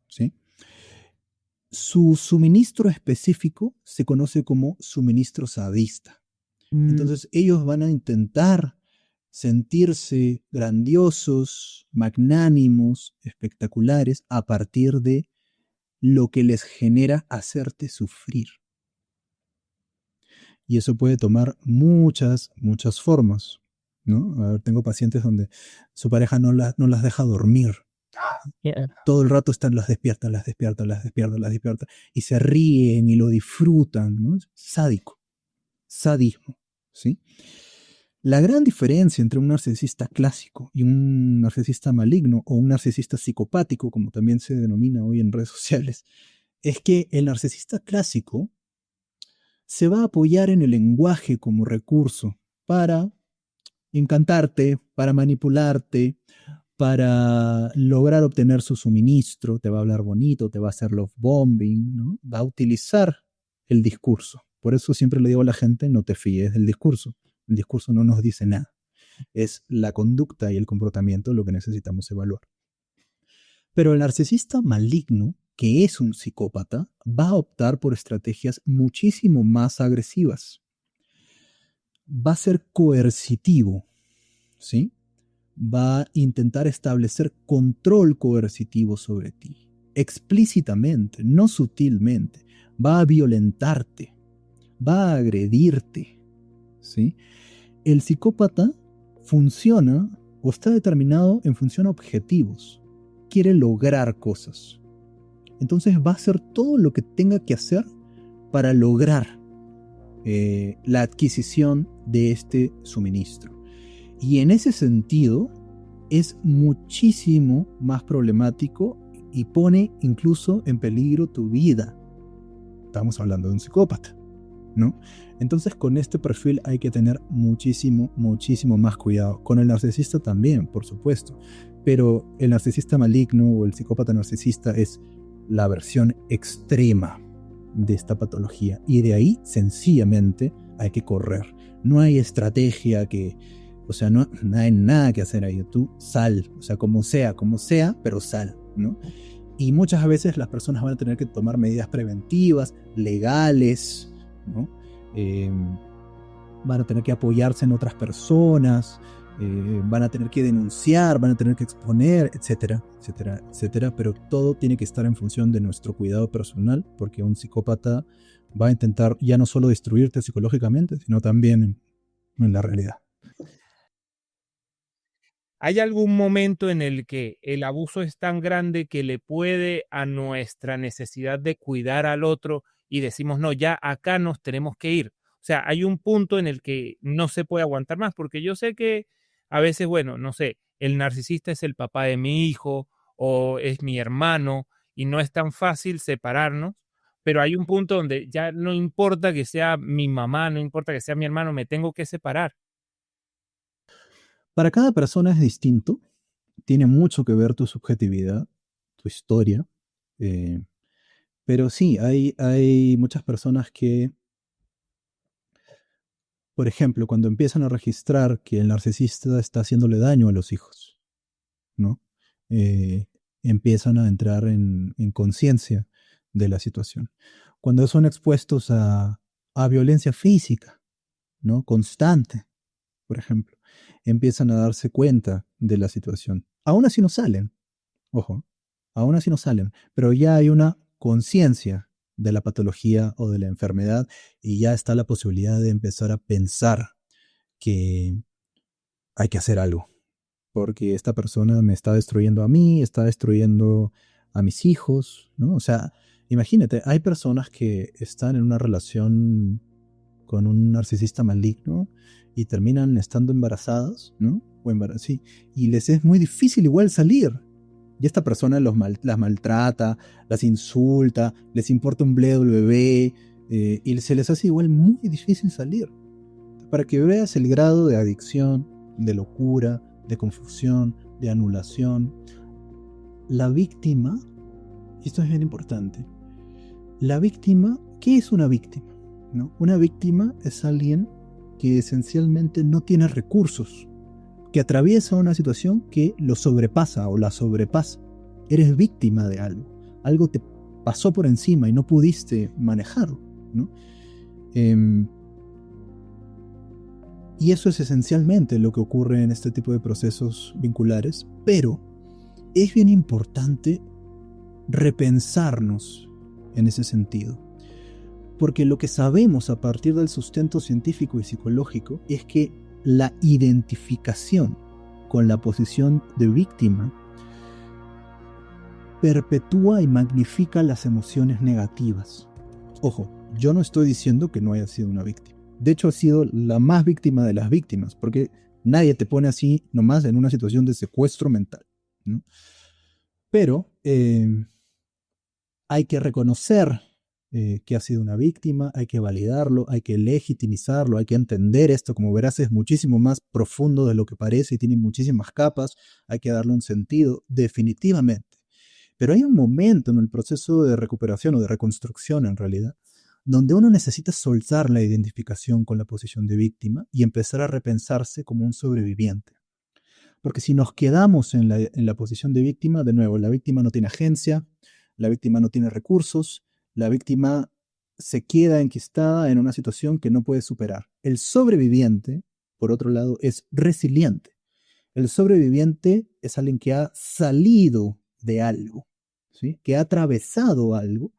¿sí? Su suministro específico se conoce como suministro sadista. Entonces ellos van a intentar sentirse grandiosos, magnánimos, espectaculares a partir de lo que les genera hacerte sufrir. Y eso puede tomar muchas, muchas formas, ¿no? A ver, tengo pacientes donde su pareja no las deja dormir. Yeah. Todo el rato las despierta, y se ríen y lo disfrutan, ¿no? Sádico, sadismo, ¿sí? La gran diferencia entre un narcisista clásico y un narcisista maligno, o un narcisista psicopático, como también se denomina hoy en redes sociales, es que el narcisista clásico se va a apoyar en el lenguaje como recurso para encantarte, para manipularte, para lograr obtener su suministro, te va a hablar bonito, te va a hacer love bombing, ¿no? Va a utilizar el discurso. Por eso siempre le digo a la gente, no te fíes del discurso. El discurso no nos dice nada. Es la conducta y el comportamiento lo que necesitamos evaluar. Pero el narcisista maligno, que es un psicópata, va a optar por estrategias muchísimo más agresivas. Va a ser coercitivo, ¿sí? Va a intentar establecer control coercitivo sobre ti, explícitamente, no sutilmente. Va a violentarte, va a agredirte, ¿sí? El psicópata funciona o está determinado en función a objetivos. Quiere lograr cosas. Entonces va a hacer todo lo que tenga que hacer para lograr la adquisición de este suministro. Y en ese sentido es muchísimo más problemático y pone incluso en peligro tu vida. Estamos hablando de un psicópata, ¿no? Entonces con este perfil hay que tener muchísimo más cuidado. Con el narcisista también, por supuesto. Pero el narcisista maligno o el psicópata narcisista es la versión extrema de esta patología. Y de ahí, sencillamente, hay que correr. No hay estrategia que... O sea, no hay nada que hacer ahí. Tú sal. O sea, como sea, pero sal, ¿no? Y muchas veces las personas van a tener que tomar medidas preventivas, legales, ¿no? Van a tener que apoyarse en otras personas, van a tener que denunciar, van a tener que exponer, etcétera, etcétera, etcétera. Pero todo tiene que estar en función de nuestro cuidado personal, porque un psicópata va a intentar ya no solo destruirte psicológicamente, sino también en la realidad. ¿Hay algún momento en el que el abuso es tan grande que le puede a nuestra necesidad de cuidar al otro y decimos, no, ya acá nos tenemos que ir? O sea, hay un punto en el que no se puede aguantar más, porque yo sé que a veces, bueno, no sé, el narcisista es el papá de mi hijo o es mi hermano y no es tan fácil separarnos, pero hay un punto donde ya no importa que sea mi mamá, no importa que sea mi hermano, me tengo que separar. Para cada persona es distinto, tiene mucho que ver tu subjetividad, tu historia, pero sí, hay muchas personas que, por ejemplo, cuando empiezan a registrar que el narcisista está haciéndole daño a los hijos, ¿no? Eh, Empiezan a entrar en conciencia de la situación. Cuando son expuestos a violencia física, ¿no? Constante, por ejemplo, empiezan a darse cuenta de la situación. Aún así no salen, ojo, aún así no salen, pero ya hay una conciencia de la patología o de la enfermedad y ya está la posibilidad de empezar a pensar que hay que hacer algo, porque esta persona me está destruyendo a mí, está destruyendo a mis hijos, ¿no? O sea, imagínate, hay personas que están en una relación con un narcisista maligno y terminan estando embarazadas, ¿no? Sí, y les es muy difícil igual salir. Y esta persona las maltrata, las insulta, les importa un bledo el bebé, y se les hace igual muy difícil salir. Para que veas el grado de adicción, de locura, de confusión, de anulación. La víctima, y esto es bien importante, la víctima, ¿qué es una víctima? ¿No? Una víctima es alguien que esencialmente no tiene recursos, que atraviesa una situación que lo sobrepasa o la sobrepasa. Eres víctima de algo. Algo te pasó por encima y no pudiste manejarlo, ¿no? Y eso es esencialmente lo que ocurre en este tipo de procesos vinculares, pero es bien importante repensarnos en ese sentido. Porque lo que sabemos a partir del sustento científico y psicológico es que la identificación con la posición de víctima perpetúa y magnifica las emociones negativas. Ojo, yo no estoy diciendo que no haya sido una víctima. De hecho, ha sido la más víctima de las víctimas, porque nadie te pone así nomás en una situación de secuestro mental, ¿no? Pero hay que reconocer que ha sido una víctima, hay que validarlo, hay que legitimizarlo, hay que entender esto, como verás es muchísimo más profundo de lo que parece y tiene muchísimas capas, hay que darle un sentido, definitivamente. Pero hay un momento en el proceso de recuperación o de reconstrucción en realidad, donde uno necesita soltar la identificación con la posición de víctima y empezar a repensarse como un sobreviviente. Porque si nos quedamos en la posición de víctima, de nuevo, la víctima no tiene agencia, la víctima no tiene recursos, la víctima se queda enquistada en una situación que no puede superar. El sobreviviente, por otro lado, es resiliente. El sobreviviente es alguien que ha salido de algo, ¿sí? Que ha atravesado algo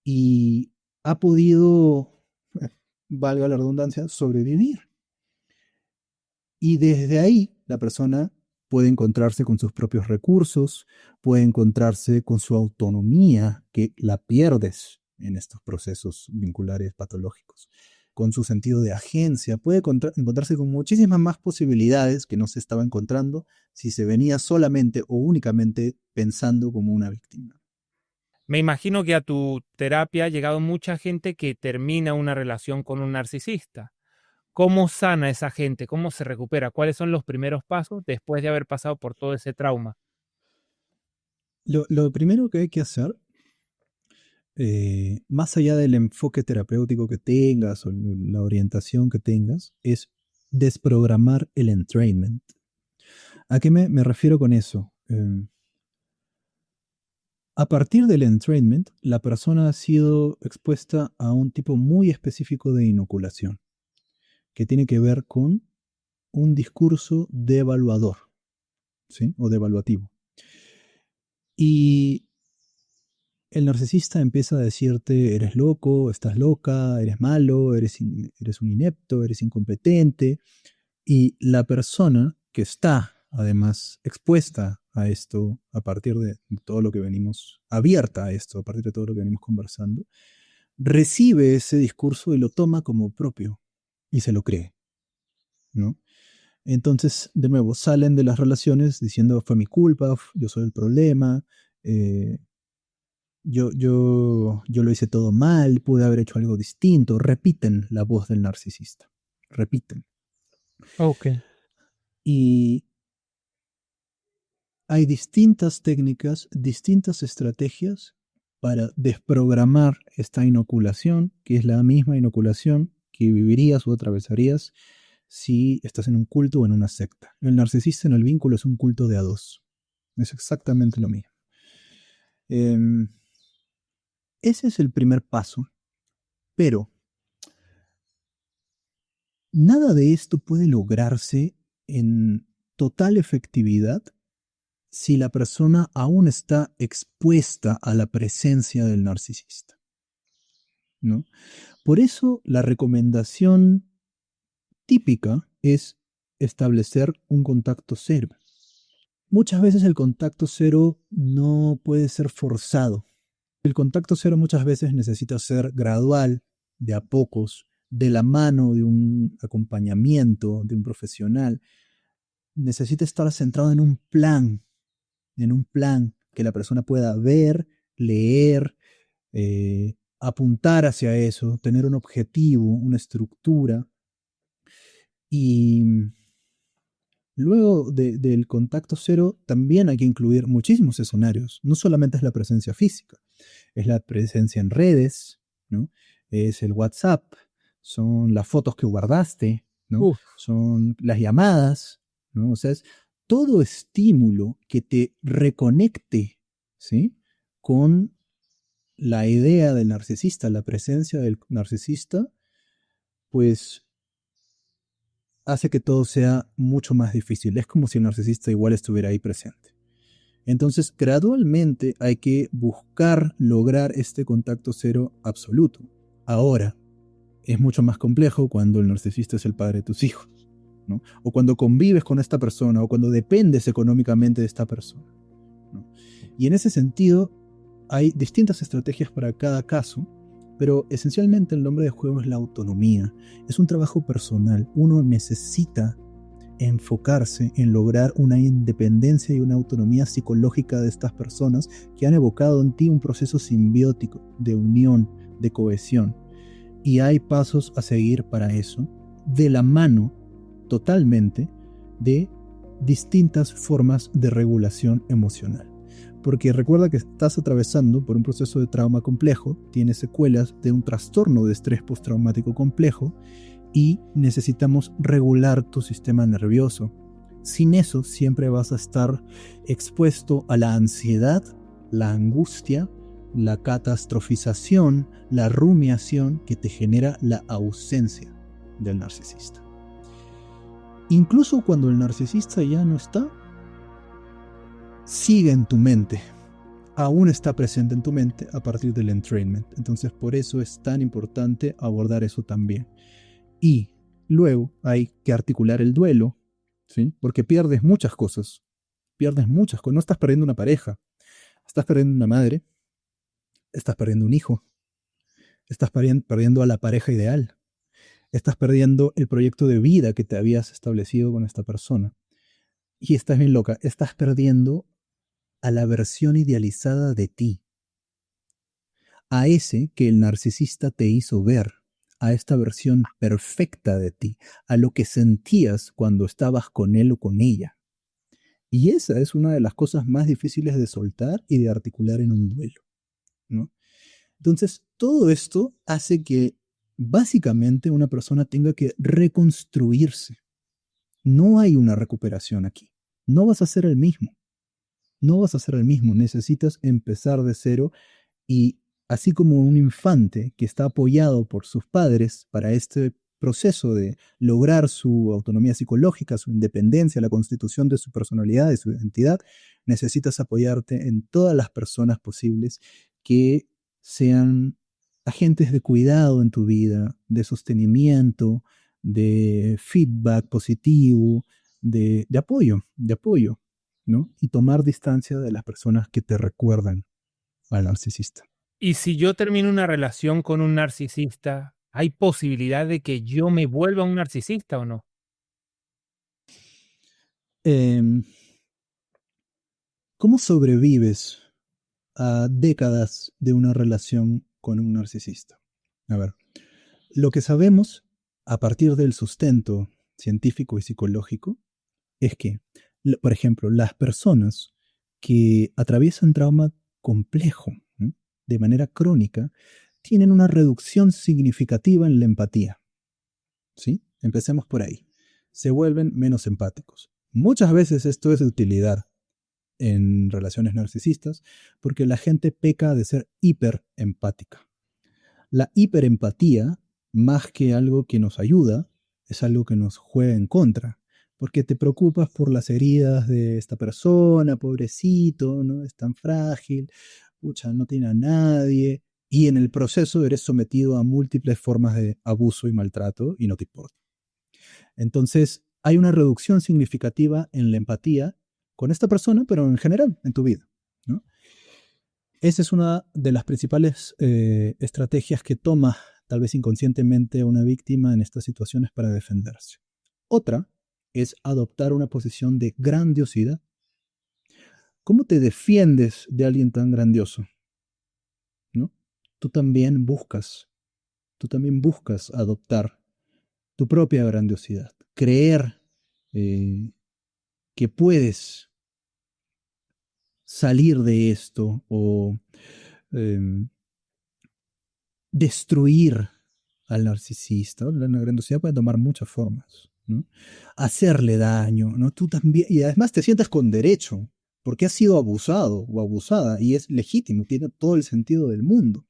y ha podido, valga la redundancia, sobrevivir. Y desde ahí la persona puede encontrarse con sus propios recursos, puede encontrarse con su autonomía, que la pierdes en estos procesos vinculares patológicos, con su sentido de agencia, puede encontrarse con muchísimas más posibilidades que no se estaba encontrando si se venía solamente o únicamente pensando como una víctima. Me imagino que a tu terapia ha llegado mucha gente que termina una relación con un narcisista. ¿Cómo sana esa gente? ¿Cómo se recupera? ¿Cuáles son los primeros pasos después de haber pasado por todo ese trauma? Lo primero que hay que hacer, más allá del enfoque terapéutico que tengas o la orientación que tengas, es desprogramar el entrainment. ¿A qué me refiero con eso? A partir del entrainment, la persona ha sido expuesta a un tipo muy específico de inoculación, que tiene que ver con un discurso devaluador, ¿sí? O devaluativo. Y el narcisista empieza a decirte, eres loco, estás loca, eres malo, eres un inepto, eres incompetente. Y la persona que está, además, expuesta a esto, a partir de todo lo que venimos, abierta a esto, a partir de todo lo que venimos conversando, recibe ese discurso y lo toma como propio y se lo cree, ¿no? Entonces, de nuevo, salen de las relaciones diciendo, fue mi culpa, yo soy el problema, yo lo hice todo mal, pude haber hecho algo distinto. Repiten la voz del narcisista. Repiten. Ok. Y hay distintas técnicas, distintas estrategias para desprogramar esta inoculación, que es la misma inoculación que vivirías o atravesarías si estás en un culto o en una secta. El narcisista en el vínculo es un culto de a dos. Es exactamente lo mismo. Ese es el primer paso, pero nada de esto puede lograrse en total efectividad si la persona aún está expuesta a la presencia del narcisista, ¿no? Por eso la recomendación típica es establecer un contacto cero. Muchas veces el contacto cero no puede ser forzado. El contacto cero muchas veces necesita ser gradual, de a pocos, de la mano de un acompañamiento, de un profesional. Necesita estar centrado en un plan que la persona pueda ver, leer, apuntar hacia eso, tener un objetivo, una estructura. Y luego del contacto cero también hay que incluir muchísimos escenarios. No solamente es la presencia física, es la presencia en redes, ¿no? Es el WhatsApp, son las fotos que guardaste, ¿no? Son las llamadas, ¿no? O sea, es todo estímulo que te reconecte, ¿sí? Con la idea del narcisista, la presencia del narcisista, pues hace que todo sea mucho más difícil. Es como si el narcisista igual estuviera ahí presente. Entonces, gradualmente hay que buscar lograr este contacto cero absoluto. Ahora, es mucho más complejo cuando el narcisista es el padre de tus hijos, ¿no? O cuando convives con esta persona, o cuando dependes económicamente de esta persona, ¿no? Y en ese sentido, hay distintas estrategias para cada caso, pero esencialmente el nombre de juego es la autonomía. Es un trabajo personal. Uno necesita enfocarse en lograr una independencia y una autonomía psicológica de estas personas que han evocado en ti un proceso simbiótico de unión, de cohesión. Y hay pasos a seguir para eso, de la mano totalmente de distintas formas de regulación emocional. Porque recuerda que estás atravesando por un proceso de trauma complejo, tienes secuelas de un trastorno de estrés postraumático complejo y necesitamos regular tu sistema nervioso. Sin eso siempre vas a estar expuesto a la ansiedad, la angustia, la catastrofización, la rumiación que te genera la ausencia del narcisista. Incluso cuando el narcisista ya no está, sigue en tu mente, aún está presente en tu mente a partir del entrainment. Entonces por eso es tan importante abordar eso también. Y luego hay que articular el duelo, ¿sí? Porque pierdes muchas cosas. No estás perdiendo una pareja, estás perdiendo una madre, estás perdiendo un hijo, estás perdiendo a la pareja ideal, estás perdiendo el proyecto de vida que te habías establecido con esta persona. Y estás bien loca, estás perdiendo a la versión idealizada de ti, a ese que el narcisista te hizo ver, a esta versión perfecta de ti, a lo que sentías cuando estabas con él o con ella. Y esa es una de las cosas más difíciles de soltar y de articular en un duelo, ¿no? Entonces, todo esto hace que básicamente una persona tenga que reconstruirse. No hay una recuperación aquí. No vas a ser el mismo. Necesitas empezar de cero y así como un infante que está apoyado por sus padres para este proceso de lograr su autonomía psicológica, su independencia, la constitución de su personalidad, de su identidad, necesitas apoyarte en todas las personas posibles que sean agentes de cuidado en tu vida, de sostenimiento, de feedback positivo, de apoyo, ¿no? Y tomar distancia de las personas que te recuerdan al narcisista. Y si yo termino una relación con un narcisista, ¿hay posibilidad de que yo me vuelva un narcisista o no? ¿Cómo sobrevives a décadas de una relación con un narcisista? A ver, lo que sabemos a partir del sustento científico y psicológico es que, por ejemplo, las personas que atraviesan trauma complejo, ¿no?, de manera crónica, tienen una reducción significativa en la empatía. ¿Sí? Empecemos por ahí. Se vuelven menos empáticos. Muchas veces esto es de utilidad en relaciones narcisistas porque la gente peca de ser hiperempática. La hiperempatía, más que algo que nos ayuda, es algo que nos juega en contra, porque te preocupas por las heridas de esta persona, pobrecito, ¿no? Es tan frágil, pucha, no tiene a nadie, y en el proceso eres sometido a múltiples formas de abuso y maltrato y no te importa. Entonces, hay una reducción significativa en la empatía con esta persona, pero en general, en tu vida, ¿no? Esa es una de las principales estrategias que toma, tal vez inconscientemente, una víctima en estas situaciones para defenderse. Otra es adoptar una posición de grandiosidad. ¿Cómo te defiendes de alguien tan grandioso? ¿No? Tú también buscas adoptar tu propia grandiosidad, creer que puedes salir de esto o destruir al narcisista. La grandiosidad puede tomar muchas formas, ¿no? Hacerle daño, ¿no? Tú también, y además te sientes con derecho, porque has sido abusado o abusada, y es legítimo, tiene todo el sentido del mundo.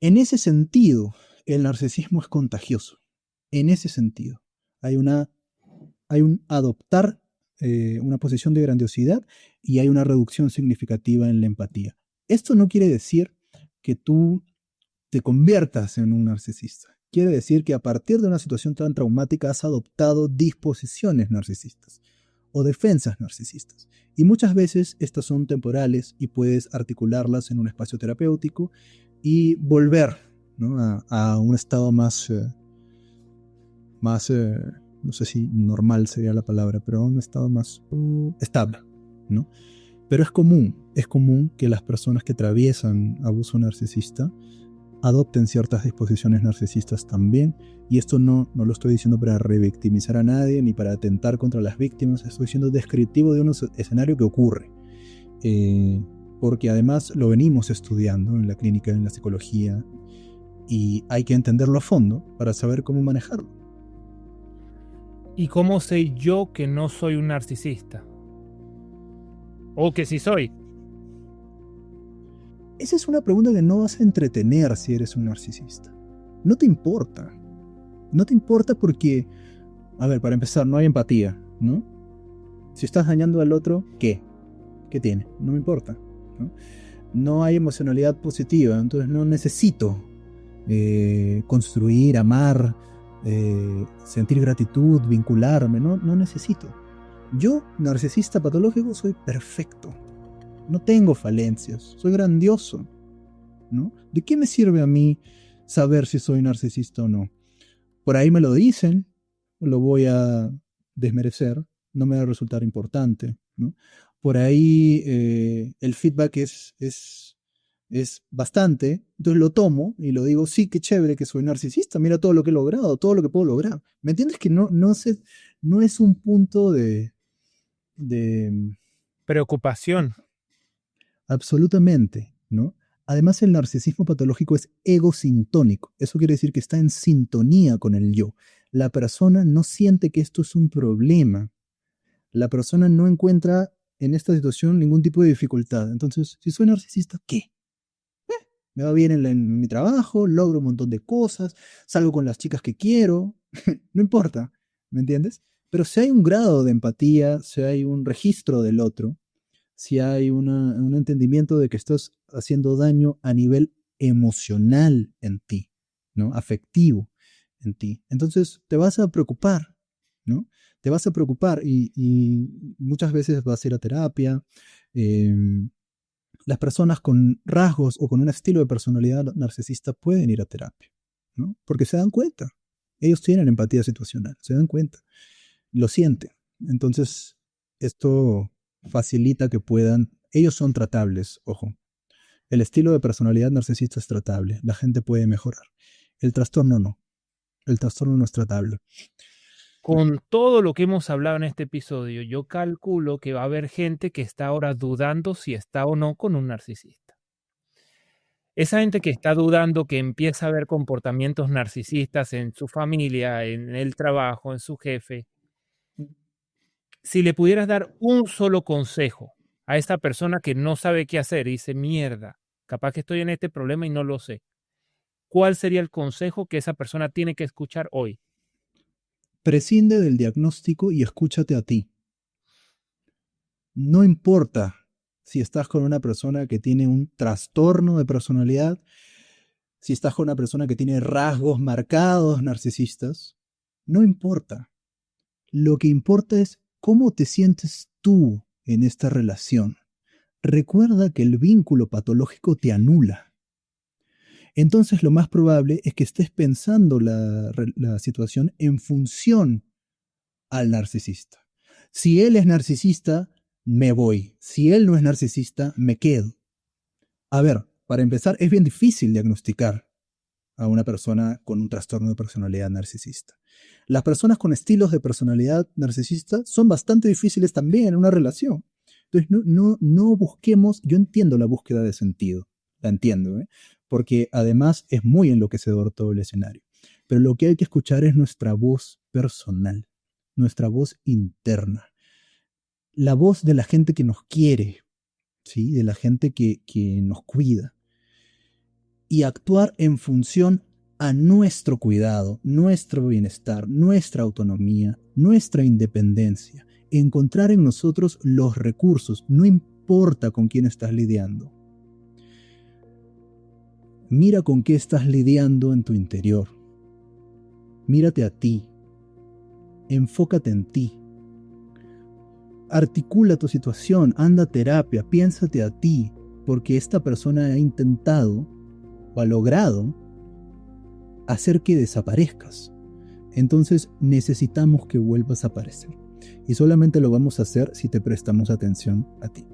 En ese sentido, el narcisismo es contagioso. En ese sentido, hay un adoptar una posición de grandiosidad y hay una reducción significativa en la empatía. Esto no quiere decir que tú te conviertas en un narcisista. Quiere decir que a partir de una situación tan traumática has adoptado disposiciones narcisistas o defensas narcisistas. Y muchas veces estas son temporales y puedes articularlas en un espacio terapéutico y volver, ¿no?, a un estado más no sé si normal sería la palabra, pero a un estado más estable, ¿no? Pero es común que las personas que atraviesan abuso narcisista adopten ciertas disposiciones narcisistas también, y esto no lo estoy diciendo para revictimizar a nadie ni para atentar contra las víctimas, estoy siendo descriptivo de un escenario que ocurre, porque además lo venimos estudiando en la clínica, en la psicología, y hay que entenderlo a fondo para saber cómo manejarlo. ¿Y cómo sé yo que no soy un narcisista? ¿O que sí soy? Esa es una pregunta que no vas a entretener si eres un narcisista. No te importa. No te importa porque, a ver, para empezar, no hay empatía, ¿no? Si estás dañando al otro, ¿qué? ¿Qué tiene? No me importa, ¿no? No hay emocionalidad positiva, entonces no necesito construir, amar, sentir gratitud, vincularme, no necesito. Yo, narcisista patológico, soy perfecto. No tengo falencias, soy grandioso, ¿no? ¿De qué me sirve a mí saber si soy narcisista o no? Por ahí me lo dicen, lo voy a desmerecer, no me va a resultar importante, ¿no? Por ahí el feedback es bastante, entonces lo tomo y lo digo, sí, qué chévere que soy narcisista, mira todo lo que he logrado, todo lo que puedo lograr. ¿Me entiendes? Que no es un punto de Preocupación. absolutamente, ¿no? Además, el narcisismo patológico es egosintónico. Eso quiere decir que está en sintonía con el yo. La persona no siente que esto es un problema. La persona no encuentra en esta situación ningún tipo de dificultad. Entonces, si soy narcisista, ¿qué? Me va bien en mi trabajo, logro un montón de cosas, salgo con las chicas que quiero, no importa, ¿me entiendes? Pero si hay un grado de empatía, si hay un registro del otro, si hay un entendimiento de que estás haciendo daño a nivel emocional en ti, ¿no? Afectivo en ti. Entonces te vas a preocupar, ¿no? Te vas a preocupar y muchas veces vas a ir a terapia. Las personas con rasgos o con un estilo de personalidad narcisista pueden ir a terapia, ¿no? Porque se dan cuenta. Ellos tienen empatía situacional, se dan cuenta, lo sienten. Entonces, esto facilita que puedan, ellos son tratables, ojo. El estilo de personalidad narcisista es tratable, la gente puede mejorar. El trastorno no, el trastorno no es tratable. Con todo lo que hemos hablado en este episodio, yo calculo que va a haber gente que está ahora dudando si está o no con un narcisista. Esa gente que está dudando, que empieza a ver comportamientos narcisistas en su familia, en el trabajo, en su jefe, si le pudieras dar un solo consejo a esa persona que no sabe qué hacer y dice, mierda, capaz que estoy en este problema y no lo sé, ¿cuál sería el consejo que esa persona tiene que escuchar hoy? Prescinde del diagnóstico y escúchate a ti. No importa si estás con una persona que tiene un trastorno de personalidad, si estás con una persona que tiene rasgos marcados narcisistas, no importa. Lo que importa es cómo te sientes tú en esta relación. Recuerda que el vínculo patológico te anula. Entonces lo más probable es que estés pensando la situación en función al narcisista. Si él es narcisista, me voy. Si él no es narcisista, me quedo. A ver, para empezar, es bien difícil diagnosticar a una persona con un trastorno de personalidad narcisista. Las personas con estilos de personalidad narcisista son bastante difíciles también en una relación. Entonces, no busquemos, yo entiendo la búsqueda de sentido, la entiendo, porque además es muy enloquecedor todo el escenario. Pero lo que hay que escuchar es nuestra voz personal, nuestra voz interna, la voz de la gente que nos quiere, ¿sí? De la gente que nos cuida. Y actuar en función a nuestro cuidado, nuestro bienestar, nuestra autonomía, nuestra independencia. Encontrar en nosotros los recursos, no importa con quién estás lidiando. Mira con qué estás lidiando en tu interior. Mírate a ti. Enfócate en ti. Articula tu situación, anda a terapia, piénsate a ti, porque esta persona ha intentado o ha logrado hacer que desaparezcas. Entonces necesitamos que vuelvas a aparecer. Y solamente lo vamos a hacer si te prestamos atención a ti.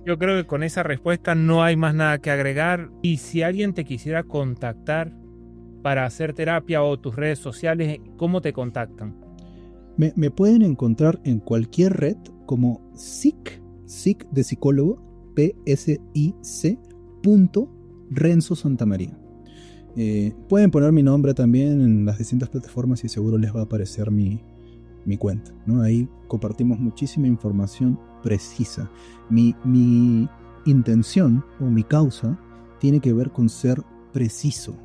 Yo creo que con esa respuesta no hay más nada que agregar. Y si alguien te quisiera contactar para hacer terapia o tus redes sociales, ¿cómo te contactan? Me pueden encontrar en cualquier red como Sic de psicólogo, PSIC, Renzo Santamaría. Pueden poner mi nombre también en las distintas plataformas y seguro les va a aparecer mi cuenta, ¿no? Ahí compartimos muchísima información precisa. Mi intención o mi causa tiene que ver con ser preciso,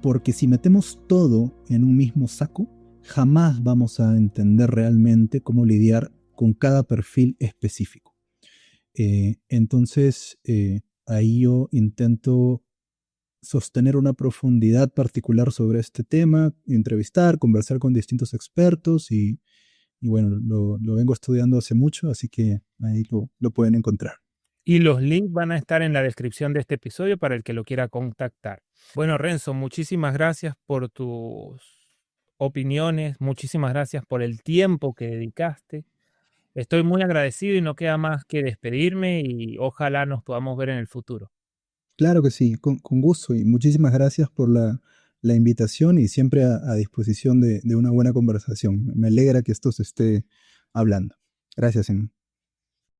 porque si metemos todo en un mismo saco, jamás vamos a entender realmente cómo lidiar con cada perfil específico. Entonces, ahí yo intento sostener una profundidad particular sobre este tema, entrevistar, conversar con distintos expertos y bueno, lo vengo estudiando hace mucho, así que ahí lo pueden encontrar. Y los links van a estar en la descripción de este episodio para el que lo quiera contactar. Bueno, Renzo, muchísimas gracias por tus opiniones, muchísimas gracias por el tiempo que dedicaste. Estoy muy agradecido y no queda más que despedirme y ojalá nos podamos ver en el futuro. Claro que sí, con gusto y muchísimas gracias por la invitación y siempre a disposición de una buena conversación. Me alegra que esto se esté hablando. Gracias, Emma.